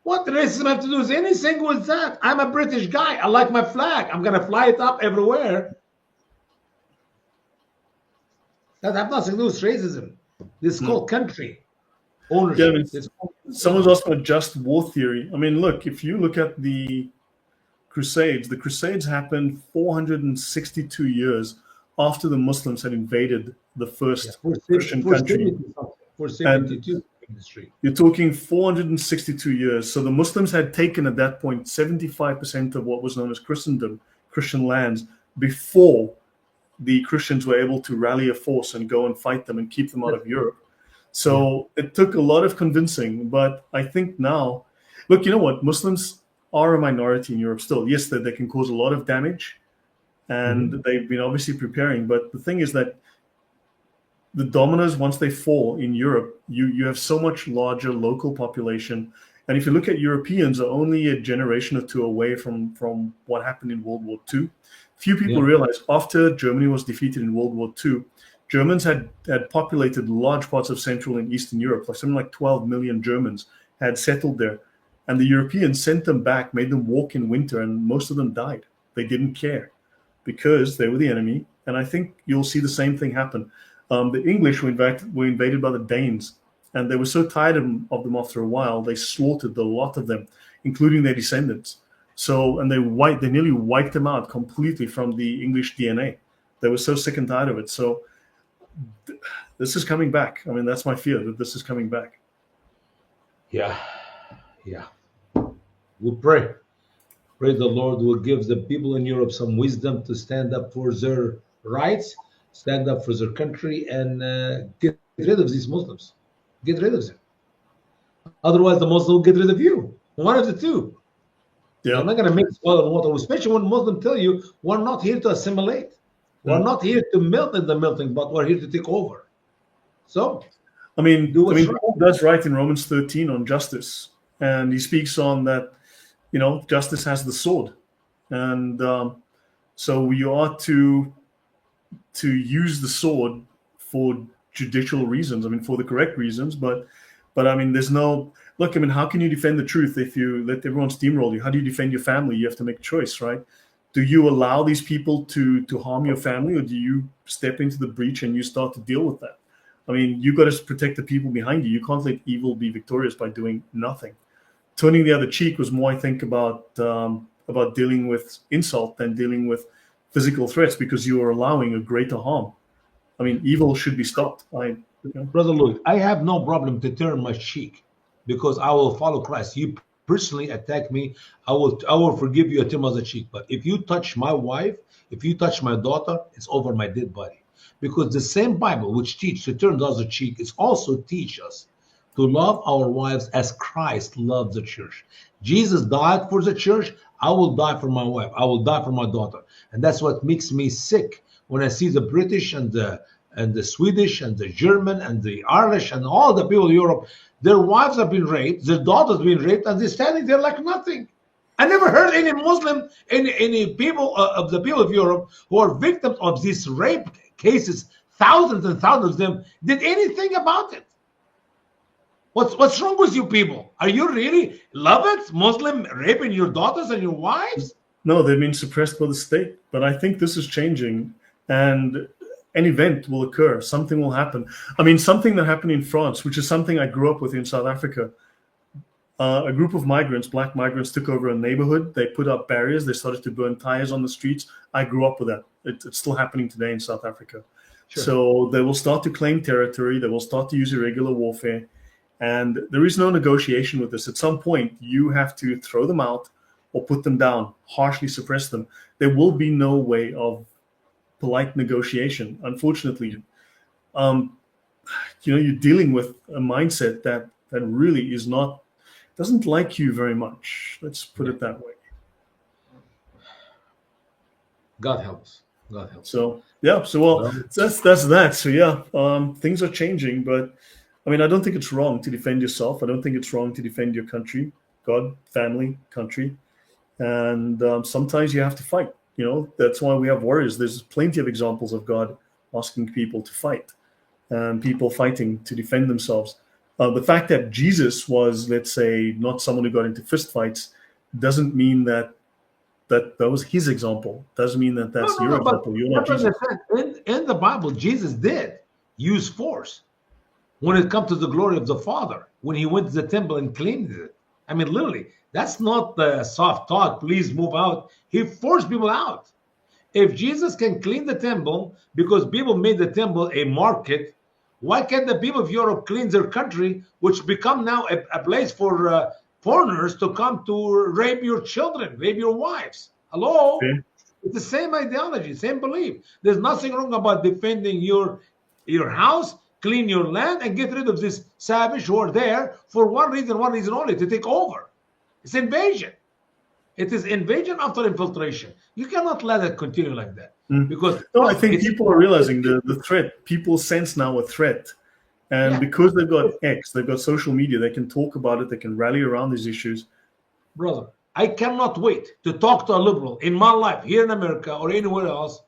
What racism have to do with anything with that? I'm a British guy. I like my flag. I'm gonna fly it up everywhere. That have nothing to do with racism. This is Hmm. called country Yeah, I mean, ownership. It's called, yeah. someone's asking about just war theory. I mean, look, if you look at the Crusades happened 462 years after the Muslims had invaded the Yeah, first Christian for country. 70 something, for And 72 industry. you're talking 462 years. So the Muslims had taken at that point 75% of what was known as Christendom, Christian lands, before the Christians were able to rally a force and go and fight them and keep them out Yes. of Europe. Yeah. So it took a lot of convincing. But I think now, look, you know what? Muslims are a minority in Europe still. Yes, they can cause a lot of damage, and Mhm. they've been obviously preparing. But the thing is that the dominoes, once they fall in Europe, you have so much larger local population. And if you look at Europeans, are only a generation or two away from what happened in World War II. Few people Yeah. realize after Germany was defeated in World War II, Germans had populated large parts of Central and Eastern Europe. Like something like 12 million Germans had settled there. And the Europeans sent them back, made them walk in winter, and most of them died. They didn't care because they were the enemy. And I think you'll see the same thing happen. The English were invaded by the Danes, and they were so tired of them after a while, they slaughtered a lot of them, including their descendants. So, and they nearly wiped them out completely from the English DNA. They were so sick and tired of it. So, this is coming back. I mean, that's my fear that this is coming back. Yeah. Yeah. We pray. Pray the Lord will give the people in Europe some wisdom to stand up for their rights, stand up for their country, and get rid of these Muslims. Get rid of them. Otherwise, the Muslim will get rid of you. One of the two. They're Yeah. not going to mix oil and water, especially when Muslims tell you, we're not here to assimilate. We're Mm. not here to melt in the melting pot. We're here to take over. So do I what's mean, right. Paul does write in Romans 13 on justice, and he speaks on that. Justice has the sword, and so we ought to use the sword for judicial reasons. I mean, for the correct reasons, but I mean, there's no look. I mean, how can you defend the truth if you let everyone steamroll you? How do you defend your family? You have to make a choice, right? Do you allow these people to harm your family, or do you step into the breach and you start to deal with that? I mean, you got to protect the people behind you. You can't let evil be victorious by doing nothing. Turning the other cheek was more, I think, about dealing with insult than dealing with physical threats because you are allowing a greater harm. I mean, evil should be stopped. Brother Lloyd, I have no problem to turn my cheek because I will follow Christ. You personally attack me, I will forgive you and turn my other cheek. But if you touch my wife, if you touch my daughter, it's over my dead body. Because the same Bible which teach to turn the other cheek is also teach us to love our wives as Christ loved the church. Jesus died for the church. I will die for my wife. I will die for my daughter. And that's what makes me sick when I see the British and the Swedish and the German and the Irish and all the people in Europe, their wives have been raped, their daughters have been raped, and they're standing there like nothing. I never heard any Muslim, any people of the people of Europe who are victims of these rape cases, thousands and thousands of them, did anything about it. What's wrong with you people? Are you really love it? Muslim raping your daughters and your wives? No, they've been suppressed by the state. But I think this is changing, and an event will occur. Something will happen. I mean, something that happened in France, which is something I grew up with in South Africa. A group of migrants, black migrants, took over a neighborhood. They put up barriers. They started to burn tires on the streets. I grew up with that. It's still happening today in South Africa. Sure. So they will start to claim territory. They will start to use irregular warfare. And there is no negotiation with this. At some point, you have to throw them out or put them down, harshly suppress them. There will be no way of polite negotiation, unfortunately. You're dealing with a mindset that really doesn't like you very much. Let's put it that way. God helps. God helps. So that's that. So yeah, things are changing, but I mean, I don't think it's wrong to defend yourself. I don't think it's wrong to defend your country, God, family, country, and sometimes you have to fight. That's why we have warriors. There's plenty of examples of God asking people to fight, and people fighting to defend themselves. The fact that Jesus was, let's say, not someone who got into fistfights doesn't mean that was his example. Doesn't mean that that's your example. You're not Jesus. In the Bible, Jesus did use force when it comes to the glory of the Father, when he went to the temple and cleaned it. I mean, literally, that's not the soft talk, please move out. He forced people out. If Jesus can clean the temple because people made the temple a market, why can't the people of Europe clean their country, which become now a place for foreigners to come to rape your children, rape your wives? Hello? Okay. It's the same ideology, same belief. There's nothing wrong about defending your house, clean your land, and get rid of this savage who are there for one reason only, to take over. It's invasion. It is invasion after infiltration. You cannot let it continue like that. Because I think people are realizing the threat. People sense now a threat. And because they've got X, they've got social media, they can talk about it, they can rally around these issues. Brother, I cannot wait to talk to a liberal in my life, here in America or anywhere else,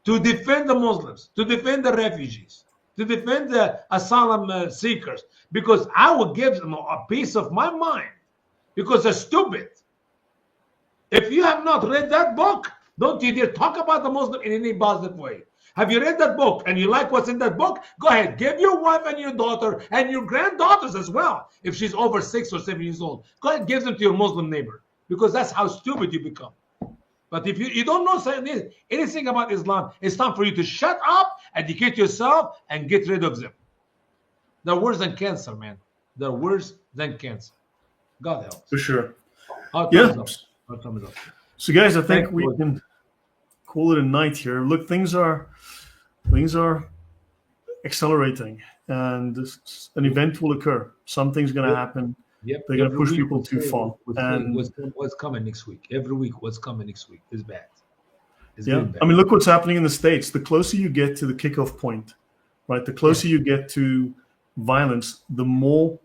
to defend the Muslims, to defend the refugees, to defend the asylum seekers, because I will give them a piece of my mind, because they're stupid. If you have not read that book, don't you dare talk about the Muslim in any positive way. Have you read that book and you like what's in that book? Go ahead, give your wife and your daughter and your granddaughters as well, if she's over 6 or 7 years old. Go ahead, give them to your Muslim neighbor, because that's how stupid you become. But if you don't know anything about Islam, it's time for you to shut up, educate yourself, and get rid of them. They're worse than cancer, man. They're worse than cancer. God helps. For sure. Our time is up. So guys, I think we can call it a night here. Look, things are accelerating, and an event will occur. Something's going to happen. Yep. They're going to push people too far. And what's coming next week? Every week, what's coming next week is bad. Bad. I mean, look what's happening in the States. The closer you get to the kickoff point, right? The closer you get to violence, the more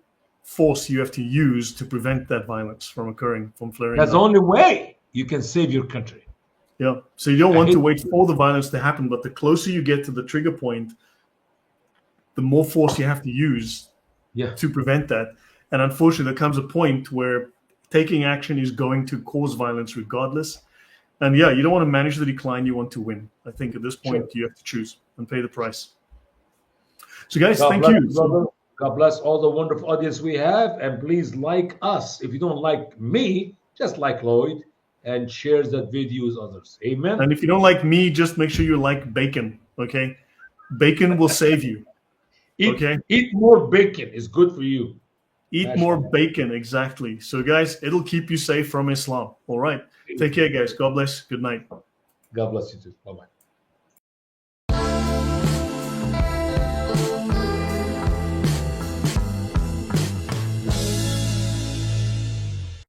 force you have to use to prevent that violence from occurring, from flaring That's up. the only way you can save your country. Yeah. So you don't want to wait for the violence to happen, but the closer you get to the trigger point, the more force you have to use to prevent that. And unfortunately, there comes a point where taking action is going to cause violence regardless. And you don't want to manage the decline, you want to win. I think at this point, you have to choose and pay the price. So guys, thank you. Brother. God bless all the wonderful audience we have. And please like us. If you don't like me, just like Lloyd, and share that video with others. Amen. And if you don't like me, just make sure you like bacon, okay? Bacon will save you. Eat more bacon. It's good for you. Eat more bacon, exactly. So guys, it'll keep you safe from Islam. All right. Take care, guys. God bless. Good night. God bless you too. Bye-bye.